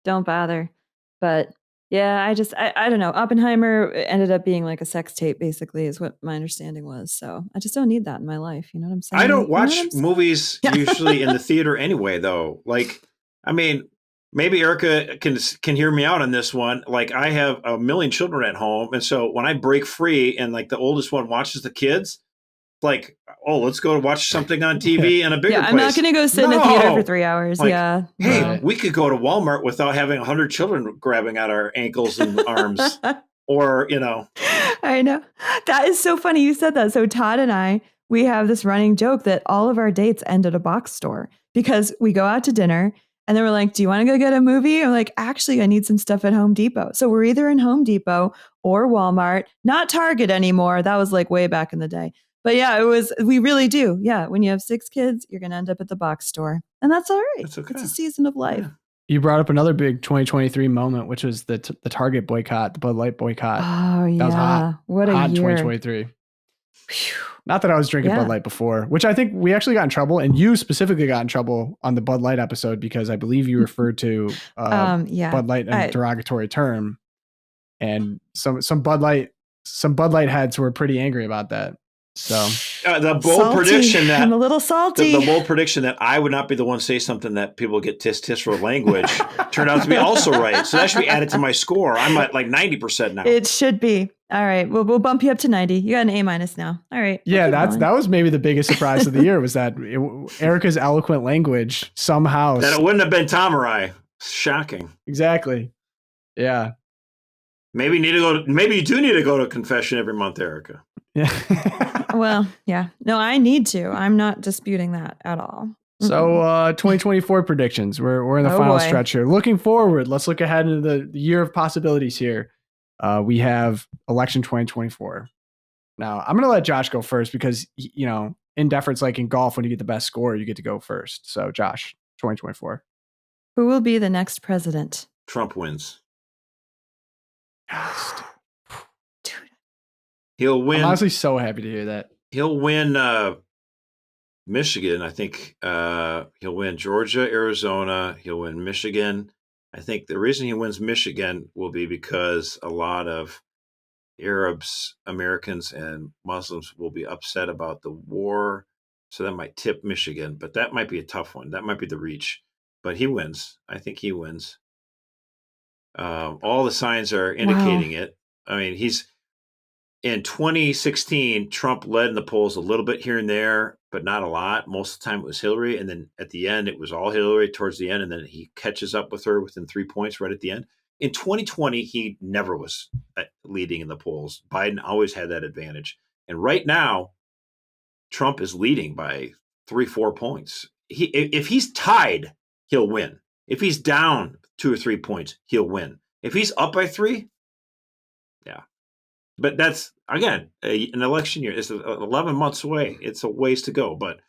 don't bother. But yeah, I don't know. Oppenheimer ended up being like a sex tape, basically, is what my understanding was. So I just don't need that in my life. You know what I'm saying? I don't You know what watch I'm saying? movies usually in the theater anyway, though. Like, I mean, maybe Erica can hear me out on this one. Like, I have a million children at home, and so when I break free and like the oldest one watches the kids, like, oh, let's go watch something on TV in a bigger place. I'm not going to go sit in a theater for 3 hours. Like, yeah. Hey, Right. we could go to Walmart without having 100 children grabbing at our ankles and arms. Or, I know. That is so funny you said that. So Todd and I, we have this running joke that all of our dates end at a box store because we go out to dinner and then we're like, do you want to go get a movie? I'm like, actually, I need some stuff at Home Depot. So we're either in Home Depot or Walmart, not Target anymore. That was like way back in the day. But yeah, we really do. Yeah. When you have 6 kids, you're going to end up at the box store. And that's all right. That's okay. It's a season of life. Yeah. You brought up another big 2023 moment, which was the Target boycott, the Bud Light boycott. Oh, yeah. That was hot. What a hot in year. 2023. Phew. Not that I was drinking Bud Light before, which I think we actually got in trouble, and you specifically got in trouble on the Bud Light episode because I believe you referred to Bud Light in a derogatory term, and some Bud Light heads were pretty angry about that. So the bold prediction that I'm a little salty. The bold prediction that I would not be the one to say something that people get tisk for language turned out to be also right. So that should be added to my score. I'm at like 90% now. It should be. All right. We'll bump you up to 90. You got an A- now. All right. Yeah, that was maybe the biggest surprise of the year was that Erica's eloquent language somehow. That it wouldn't have been Tom or I. Shocking. Exactly. Yeah. Maybe you do need to go to confession every month, Erica. Yeah. Well, yeah. No, I need to. I'm not disputing that at all. So 2024 predictions. We're in the final stretch here. Looking forward, let's look ahead into the year of possibilities here. We have election 2024. Now, I'm going to let Josh go first because, in deference, like in golf, when you get the best score, you get to go first. So, Josh, 2024. Who will be the next president? Trump wins. Yes. He'll win. I'm honestly so happy to hear that. He'll win Michigan. I think he'll win Georgia, Arizona. He'll win Michigan. I think the reason he wins Michigan will be because a lot of Arabs, Americans, and Muslims will be upset about the war. So that might tip Michigan, but that might be a tough one. That might be the reach. But he wins. I think he wins. All the signs are indicating it. I mean, in 2016, Trump led in the polls a little bit here and there, but not a lot. Most of the time it was Hillary. And then at the end, it was all Hillary towards the end. And then he catches up with her within 3 points right at the end. In 2020, he never was leading in the polls. Biden always had that advantage. And right now, Trump is leading by 3-4 points. If he's tied, he'll win. If he's down 2 or 3 points, he'll win. If he's up by 3, yeah. But that's, again, an election year. It's 11 months away. It's a ways to go. But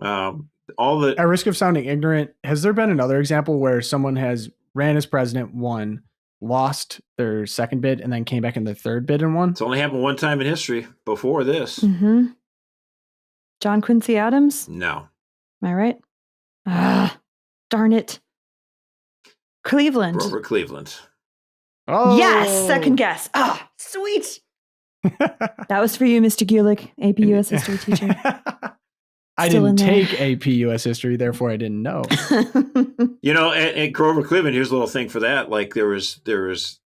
at risk of sounding ignorant, has there been another example where someone has ran as president, won, lost their second bid, and then came back in their third bid and won? It's only happened one time in history before this. Mm-hmm. John Quincy Adams? No. Am I right? Darn it. Cleveland. Grover Cleveland. Oh, yes, second guess. Sweet. That was for you, Mr. Gulick, AP US history teacher. I didn't take AP US history, therefore I didn't know. At Grover Cleveland, here's a little thing for that. Like there was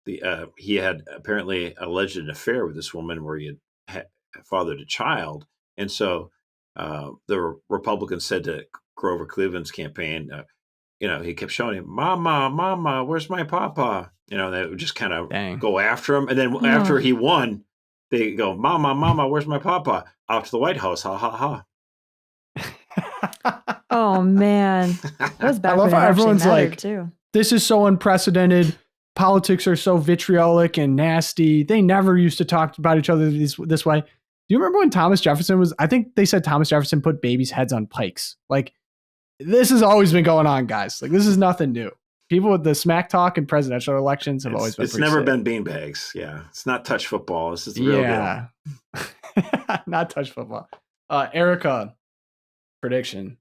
he had apparently alleged an affair with this woman where he had fathered a child, and so the Republicans said to Grover Cleveland's campaign, he kept showing him, "Mama, where's my papa?" They would just kind of go after him. And then after he won, they go, "Mama, where's my papa?" Out to the White House. Ha, ha, ha. Oh, man. That was back I love how everyone's like, too. This is so unprecedented. Politics are so vitriolic and nasty. They never used to talk about each other this way. Do you remember when Thomas Jefferson I think they said Thomas Jefferson put babies' heads on pikes. Like, this has always been going on, guys. Like, this is nothing new. People with the smack talk in presidential elections have always been. It's never been beanbags. Yeah, it's not touch football. This is the real deal. Not touch football. Erika, prediction.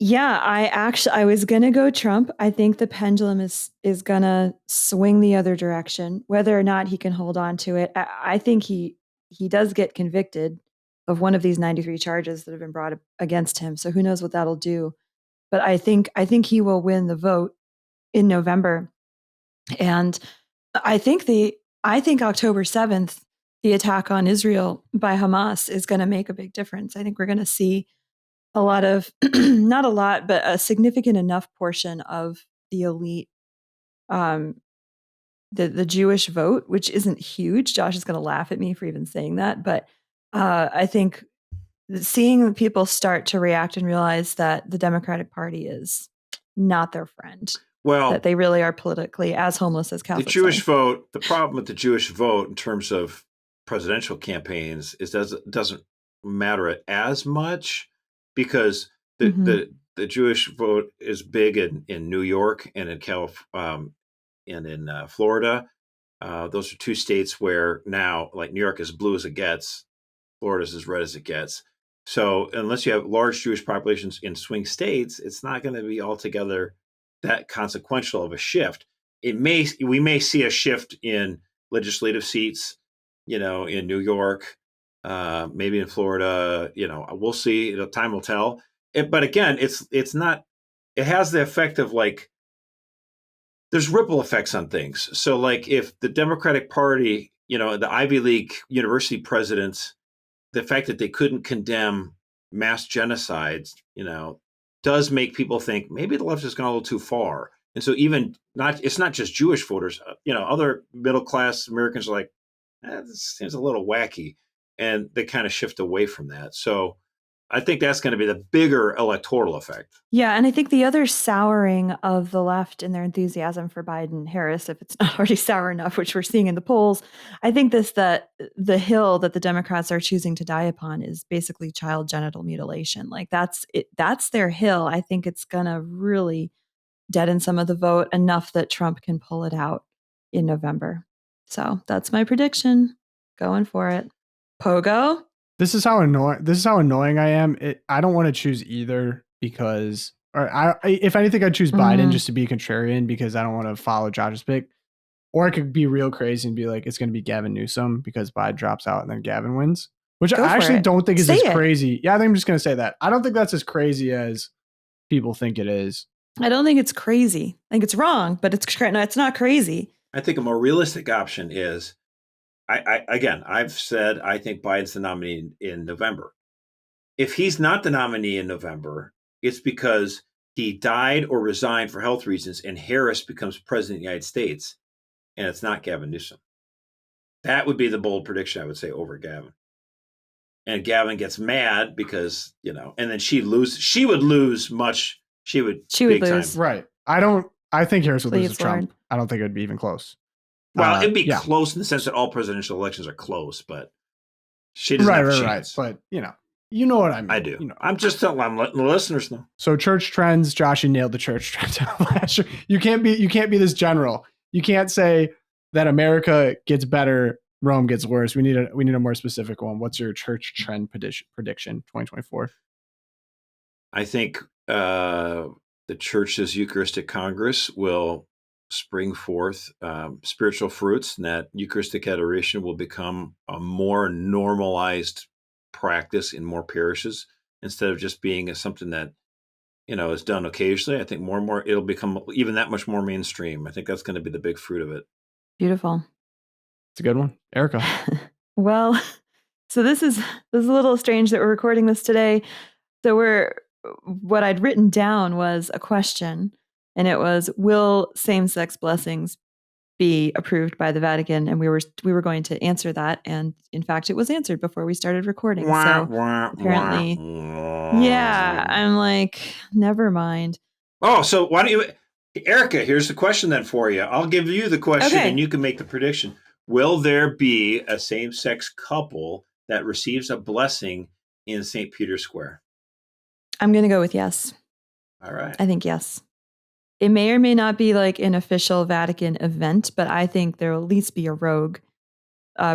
Yeah, I was gonna go Trump. I think the pendulum is gonna swing the other direction. Whether or not he can hold on to it, I think he does get convicted of one of these 93 charges that have been brought against him. So who knows what that'll do? But I think he will win the vote in November, and I think October 7th, the attack on Israel by Hamas is going to make a big difference. I think we're going to see a lot of, not a lot, but a significant enough portion of the elite, the Jewish vote, which isn't huge. Josh is going to laugh at me for even saying that. But I think seeing people start to react and realize that the Democratic Party is not their friend. Well, that they really are politically as homeless as Catholics. The Jewish vote, the problem with the Jewish vote in terms of presidential campaigns is doesn't matter as much because the Jewish vote is big in New York and in and in Florida. Those are two states where now, like, New York is blue as it gets, Florida is as red as it gets. So unless you have large Jewish populations in swing states, it's not going to be altogether that consequential of a shift. We may see a shift in legislative seats, in New York, maybe in Florida. We'll see. Time will tell. But again, it's not. It has the effect of, like, there's ripple effects on things. So, like, if the Democratic Party, the Ivy League university presidents, the fact that they couldn't condemn mass genocides, does make people think maybe the left has gone a little too far. And so it's not just Jewish voters, other middle-class Americans are like, this seems a little wacky. And they kind of shift away from that. So I think that's going to be the bigger electoral effect. Yeah, and I think the other souring of the left in their enthusiasm for Biden-Harris, if it's not already sour enough, which we're seeing in the polls, I think that the hill that the Democrats are choosing to die upon is basically child genital mutilation. Like, that's their hill. I think it's going to really deaden some of the vote enough that Trump can pull it out in November. So that's my prediction. Going for it. Pogo? This is how annoying I am. I don't want to choose either because, if anything, I'd choose Biden just to be contrarian because I don't want to follow Josh's pick. Or I could be real crazy and be like, it's going to be Gavin Newsom because Biden drops out and then Gavin wins, which I actually don't think is as crazy. Yeah, I think I'm just going to say that. I don't think that's as crazy as people think it is. I don't think it's crazy. I think it's wrong, but it's not crazy. I think a more realistic option is, I've said I think Biden's the nominee in November. If he's not the nominee in November, it's because he died or resigned for health reasons and Harris becomes president of the United States, and it's not Gavin Newsom. That would be the bold prediction, I would say, over Gavin. And Gavin gets mad because, and then she would lose much. She would lose. Time. Right. I think Harris would lose to Trump. I don't think it would be even close. Well, it'd be close in the sense that all presidential elections are close, but she doesn't have a chance. Right. But, you know what I mean. I do. I'm just letting the listeners know. So church trends, Josh, you nailed the church trends last year. You can't be this general. You can't say that America gets better, Rome gets worse. We need a more specific one. What's your church trend prediction 2024? I think the church's Eucharistic Congress will spring forth spiritual fruits, and that Eucharistic adoration will become a more normalized practice in more parishes instead of just being something that is done occasionally. I think more and more it'll become even that much more mainstream. I think that's going to be the big fruit of it. Beautiful. It's a good one, Erika. Well, so this is a little strange that we're recording this today. So what I'd written down was a question. And it was, will same-sex blessings be approved by the Vatican? And we were going to answer that. And in fact, it was answered before we started recording. So apparently, yeah, I'm like, never mind. Oh, so why don't you, Erika, here's the question then for you. I'll give you the question and you can make the prediction. Will there be a same-sex couple that receives a blessing in St. Peter's Square? I'm going to go with yes. All right. I think yes. It may or may not be like an official Vatican event, but I think there will at least be a rogue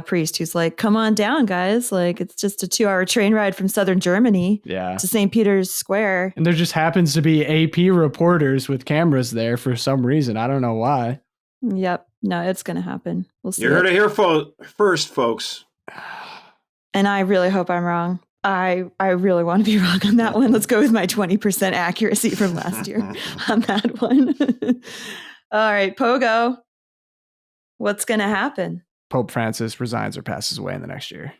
priest who's like, come on down, guys. Like, it's just a 2-hour train ride from southern Germany to St. Peter's Square. And there just happens to be AP reporters with cameras there for some reason. I don't know why. Yep. No, it's going to happen. We'll see. You heard it here first, folks. And I really hope I'm wrong. I really want to be wrong on that one. Let's go with my 20% accuracy from last year on that one. All right, Pogo. What's going to happen? Pope Francis resigns or passes away in the next year.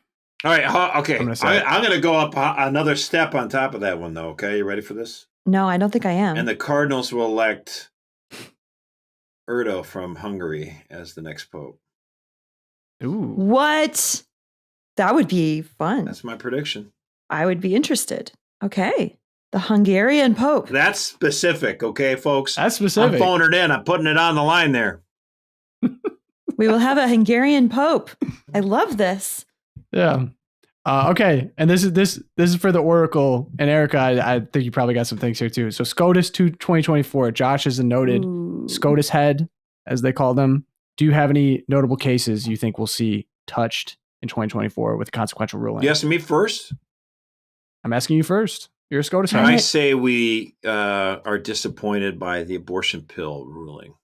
All right. Okay. I'm going to go up another step on top of that one, though. Okay. You ready for this? No, I don't think I am. And the Cardinals will elect Erdo from Hungary as the next pope. Ooh. What? That would be fun. That's my prediction. I would be interested. Okay. The Hungarian Pope. That's specific. Okay, folks. That's specific. I'm phoning it in. I'm putting it on the line there. We will have a Hungarian Pope. I love this. Yeah. Okay. And this is for the Oracle. And Erika, I think you probably got some things here too. So SCOTUS 2024. Josh is a noted SCOTUS head, as they call them. Do you have any notable cases you think we'll see touched in 2024 with a consequential ruling? You asking me first? I'm asking you first. You're a SCOTUS head. I say we are disappointed by the abortion pill ruling.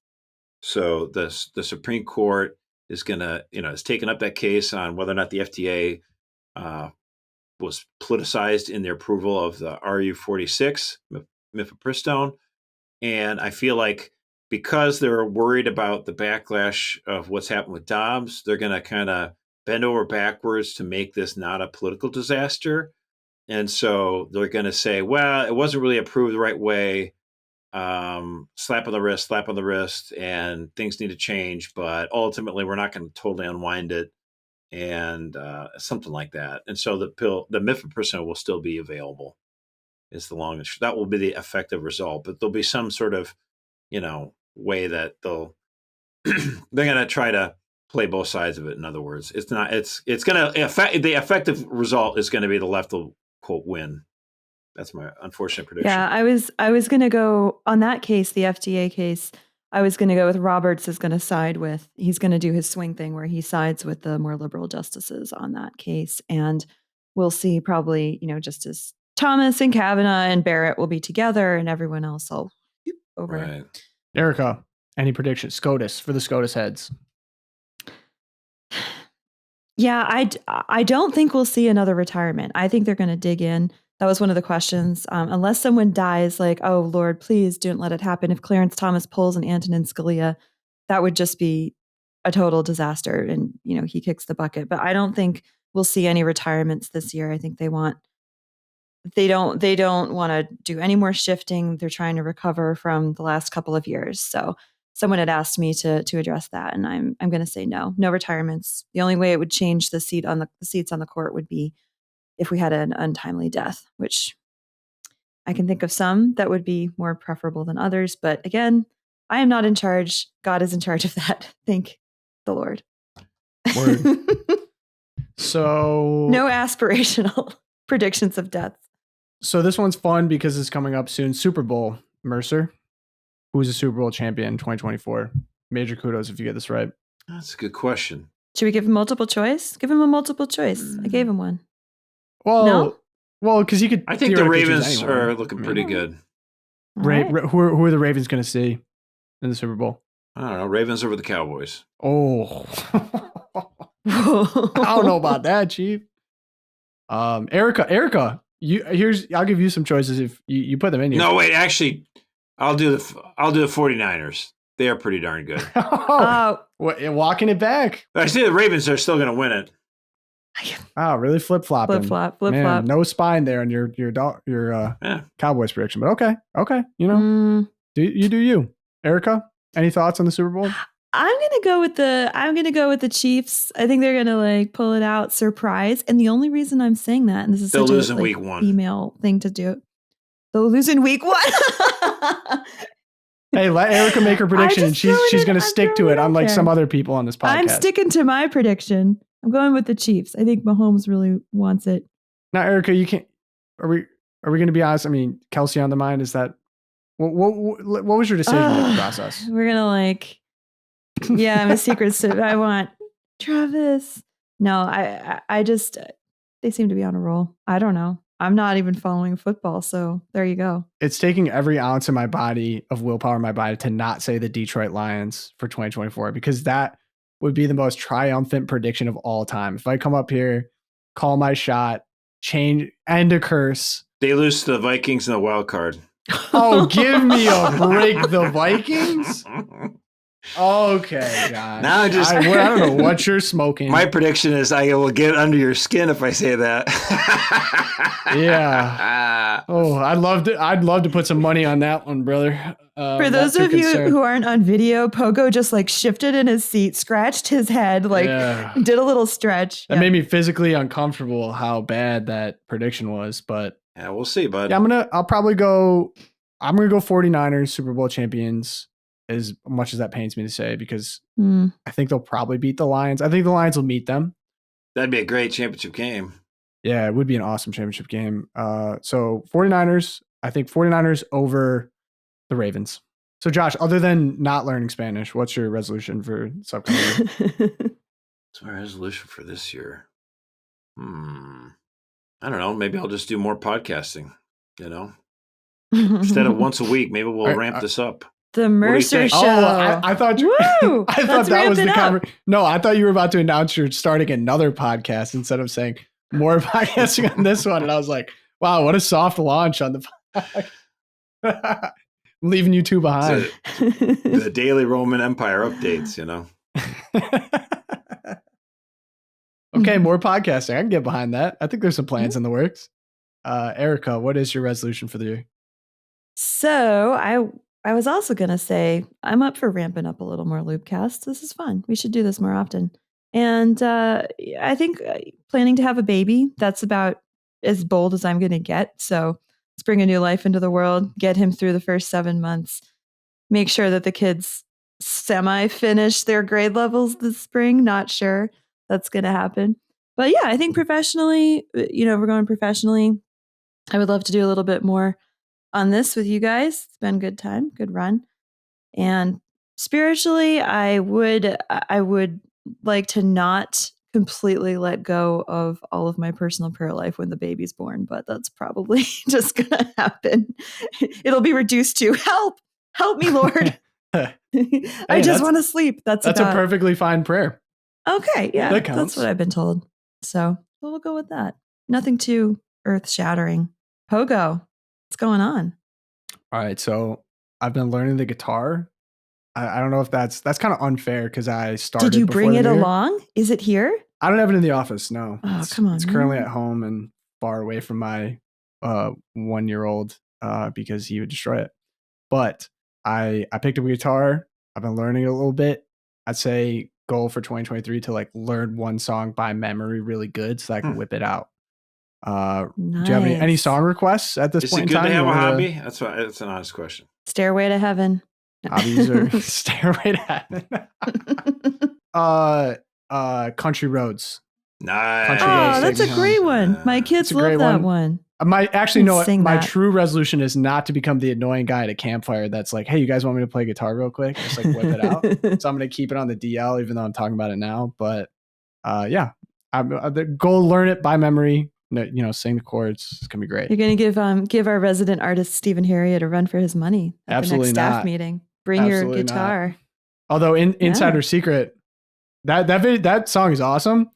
So the Supreme Court is going to, has taken up that case on whether or not the FDA was politicized in their approval of the RU46, mifepristone. And I feel like because they're worried about the backlash of what's happened with Dobbs, they're going to kind of bend over backwards to make this not a political disaster. And so they're going to say, well, it wasn't really approved the right way. Slap on the wrist, and things need to change. But ultimately, we're not going to totally unwind it, and something like that. And so the mifepristone will still be available. Is the long and short. That will be the effective result. But there'll be some sort of, way that they're going to try to play both sides of it. In other words, it's not. It's going to affect the effective result is going to be the left will quote win. That's my unfortunate prediction. Yeah, I was going to go on that case, the FDA case. I was going to go with Roberts is going to side with. He's going to do his swing thing where he sides with the more liberal justices on that case, and we'll see probably Justice Thomas and Kavanaugh and Barrett will be together, and everyone else will over. Right. Erika, any predictions? SCOTUS for the SCOTUS heads. Yeah, I don't think we'll see another retirement. I think they're going to dig in. That was one of the questions. Unless someone dies, like, oh, Lord, please don't let it happen. If Clarence Thomas pulls an Antonin Scalia, that would just be a total disaster. And, he kicks the bucket. But I don't think we'll see any retirements this year. I think they don't want to do any more shifting. They're trying to recover from the last couple of years. So someone had asked me to address that. And I'm going to say no retirements. The only way it would change the seats on the court would be if we had an untimely death, which I can think of some that would be more preferable than others. But again, I am not in charge. God is in charge of that. Thank the Lord. Word. So no aspirational predictions of death. So this one's fun because it's coming up soon. Super Bowl. Mercer, who was a Super Bowl champion in 2024. Major kudos if you get this right. That's a good question. Should we give him multiple choice? Give him a multiple choice. I gave him one. Well, because you could. I think the Ravens are looking pretty good. Right. Who are the Ravens going to see in the Super Bowl? I don't know. Ravens over the Cowboys. Oh, I don't know about that, Chief. Erika, I'll give you some choices if you put them in here. No, wait. Actually, I'll do the 49ers. They are pretty darn good. Walking it back. I see the Ravens are still going to win it. Oh, really flip-flopping. Flip-flop. No spine there in your Cowboys prediction, but okay. Do you. Erika, any thoughts on the Super Bowl? I'm gonna go with the Chiefs. I think they're gonna pull it out, surprise. And the only reason I'm saying that, and this is they'll such lose a in week 1. Email thing to do. They'll lose in week 1. Hey, let Erika make her prediction, and she's gonna stick to it, unlike some other people on this podcast. I'm sticking to my prediction. I'm going with the Chiefs. I think Mahomes really wants it. Now, Erika, you can't. Are we going to be honest? I mean, Kelsey on the mind. Is that what was your decision-making process? We're gonna I'm a secret. I want Travis. No, I just, they seem to be on a roll. I don't know. I'm not even following football. So there you go. It's taking every ounce of my body, of willpower in my body, to not say the Detroit Lions for 2024, because that would be the most triumphant prediction of all time. If I come up here, call my shot, change, and a curse. They lose to the Vikings in the wild card. Oh, give me a break. The Vikings? Okay, Josh. Now I don't know what you're smoking. My prediction is I will get under your skin if I say that. Yeah. Oh, I'd love to put some money on that one, brother. For those of you who aren't on video, Pogo just like shifted in his seat, scratched his head, did a little stretch. That made me physically uncomfortable how bad that prediction was, but yeah, we'll see, bud. Yeah, I'm gonna go 49ers Super Bowl champions, as much as that pains me to say, because I think they'll probably beat the Lions. I think the Lions will meet them. That'd be a great championship game. Yeah, it would be an awesome championship game. So 49ers, I think 49ers over the Ravens. So Josh, other than not learning Spanish, what's your resolution for this upcoming year? What's my resolution for this year? I don't know. Maybe I'll just do more podcasting, Instead of once a week, maybe we'll ramp this up. The Mercer Show. Oh, I thought you. Woo! I thought that was the conversation. No, I thought you were about to announce you're starting another podcast instead of saying more podcasting on this one. And I was like, wow, what a soft launch on the podcast. I'm leaving you two behind. The daily Roman Empire updates, Okay, more podcasting. I can get behind that. I think there's some plans in the works. Erika, what is your resolution for the year? So I was also going to say, I'm up for ramping up a little more Loopcast. This is fun. We should do this more often. And I think planning to have a baby, that's about as bold as I'm going to get. So let's bring a new life into the world, get him through the first 7 months, make sure that the kids semi-finish their grade levels this spring. Not sure that's going to happen. But yeah, I think professionally, we're going professionally. I would love to do a little bit more on this with you guys. It's been a good time, good run. And spiritually, I would like to not completely let go of all of my personal prayer life when the baby's born, but that's probably just going to happen. It'll be reduced to help me, Lord. I just want to sleep. That's a perfectly fine prayer. Okay, yeah, that's what I've been told. So we'll go with that. Nothing too earth-shattering. Pogo, what's going on? All right, so I've been learning the guitar. I don't know if that's kind of unfair because I started. Did you bring it along? Is it here? I don't have it in the office. No. Oh, come on. It's currently at home and far away from my 1-year-old because he would destroy it. But I picked up a guitar. I've been learning it a little bit. I'd say goal for 2023 to learn one song by memory really good so I can whip it out. Nice. Do you have any song requests at this point in time? Is it good to have a hobby? That's an honest question. Stairway to Heaven. Hobbies or Stairway to Heaven. Country Roads. Nice. That's a great one. My kids love that one. My true resolution is not to become the annoying guy at a campfire that's like, hey, you guys want me to play guitar real quick? Just whip it out. So I'm going to keep it on the DL, even though I'm talking about it now. But yeah, go learn it by memory. Sing the chords. It's going to be great. You're going to give our resident artist, Stephen Harriet, a run for his money at Absolutely the next staff not. meeting. Bring your guitar. Not. Although Insider Secret, that song is awesome.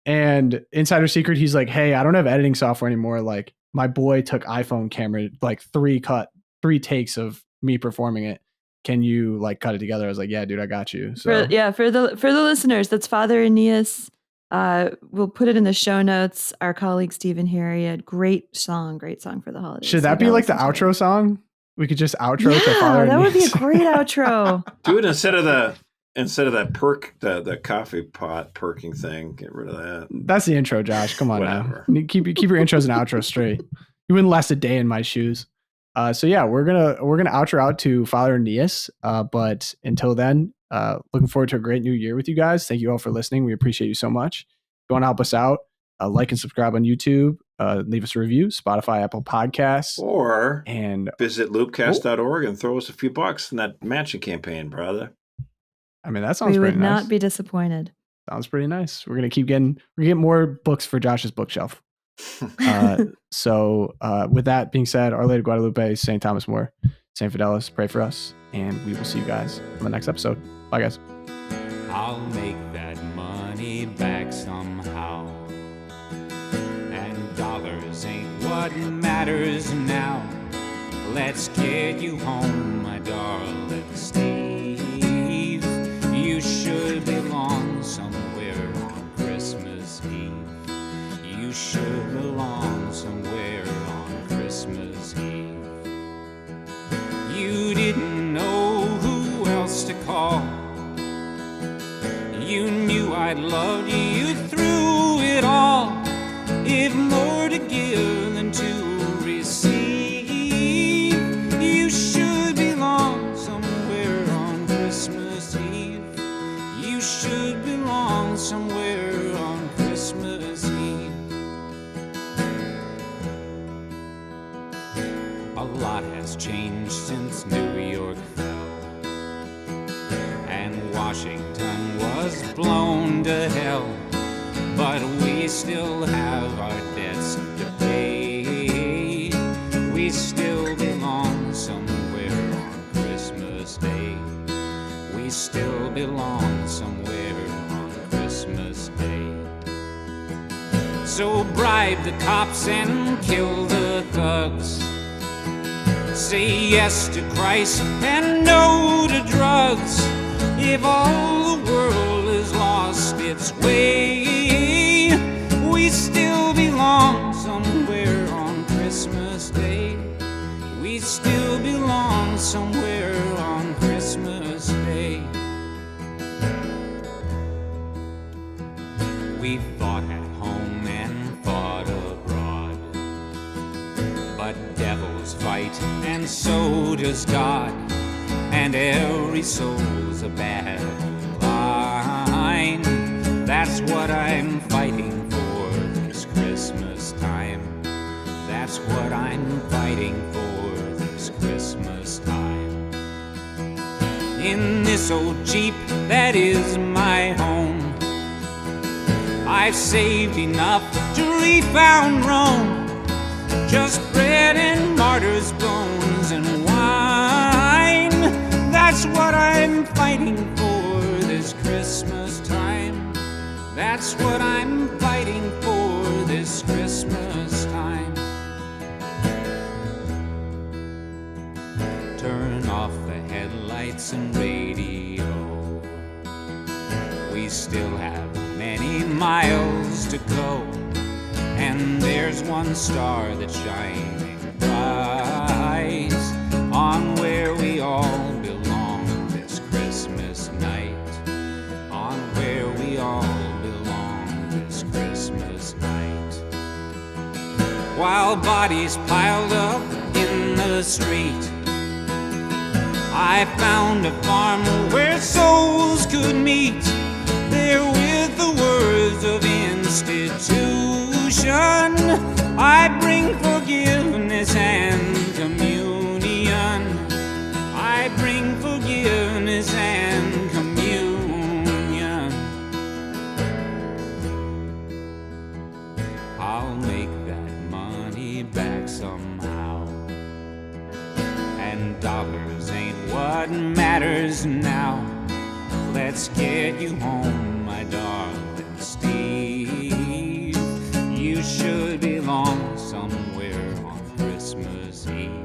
And Insider Secret, he's like, hey, I don't have editing software anymore. Like my boy took iPhone camera, 3 takes of me performing it. Can you cut it together? I was like, yeah, dude, I got you. So for the listeners, that's Father Aeneas. We'll put it in the show notes. Our colleague Stephen Harriet, great song for the holidays. Should that be the outro song? We could just outro to Father Aeneas. That would be a great outro. Do it instead of that perk, the coffee pot perking thing. Get rid of that. That's the intro, Josh. Come on now. Keep your intros and outros straight. You wouldn't last a day in my shoes. So yeah, we're gonna outro out to Father Aeneas. But until then, looking forward to a great new year with you guys. Thank you all for listening. We appreciate you so much. If you want to help us out, like and subscribe on YouTube. Leave us a review, Spotify, Apple Podcasts, or visit loopcast.org and throw us a few bucks in that matching campaign, brother. I mean, that sounds pretty nice. We would not be disappointed. Sounds pretty nice. We're gonna get more books for Josh's bookshelf. So with that being said, Our Lady of Guadalupe, St. Thomas More, St. Fidelis, pray for us, and we will see you guys on the next episode. Bye, guys. I'll make that money back somehow, and dollars ain't what matters now. Let's get you home, my darling Steve. You should belong somewhere on Christmas Eve. You should belong somewhere on Christmas Eve. You didn't know who else to call. You knew I'd loved you through it all. If more to give than to receive, you should belong somewhere on Christmas Eve. You should belong somewhere on Christmas Eve. A lot has changed since New York fell, and Washington was blown to hell. But we still have our debts to pay. We still belong somewhere on Christmas Day. We still belong somewhere on Christmas Day. So bribe the cops and kill the thugs. Say yes to Christ and no to drugs. If all the world has lost its way, we still belong somewhere on Christmas Day. We still belong somewhere on Christmas Day. We fought at home and fought abroad, but devils fight and so does God, and every soul's a battle line. That's what I'm fighting for this Christmas time. That's what I'm fighting for this Christmas time. In this old Jeep that is my home, I've saved enough to refound Rome. Just bread and martyrs' bones and wine. That's what I'm fighting for this Christmas time. That's what I'm fighting for this Christmas time. Turn off the headlights and radio. We still have many miles to go, and there's one star that's shining bright on where we all belong this Christmas night. On where we all belong this Christmas night. While bodies piled up in the street, I found a farm where souls could meet. There with the words of institution, I bring forgiveness and communion. I bring forgiveness and communion. I'll make that money back somehow, and dollars ain't what matters now. Let's get you home, my darling Steve. You should belong somewhere on Christmas Eve.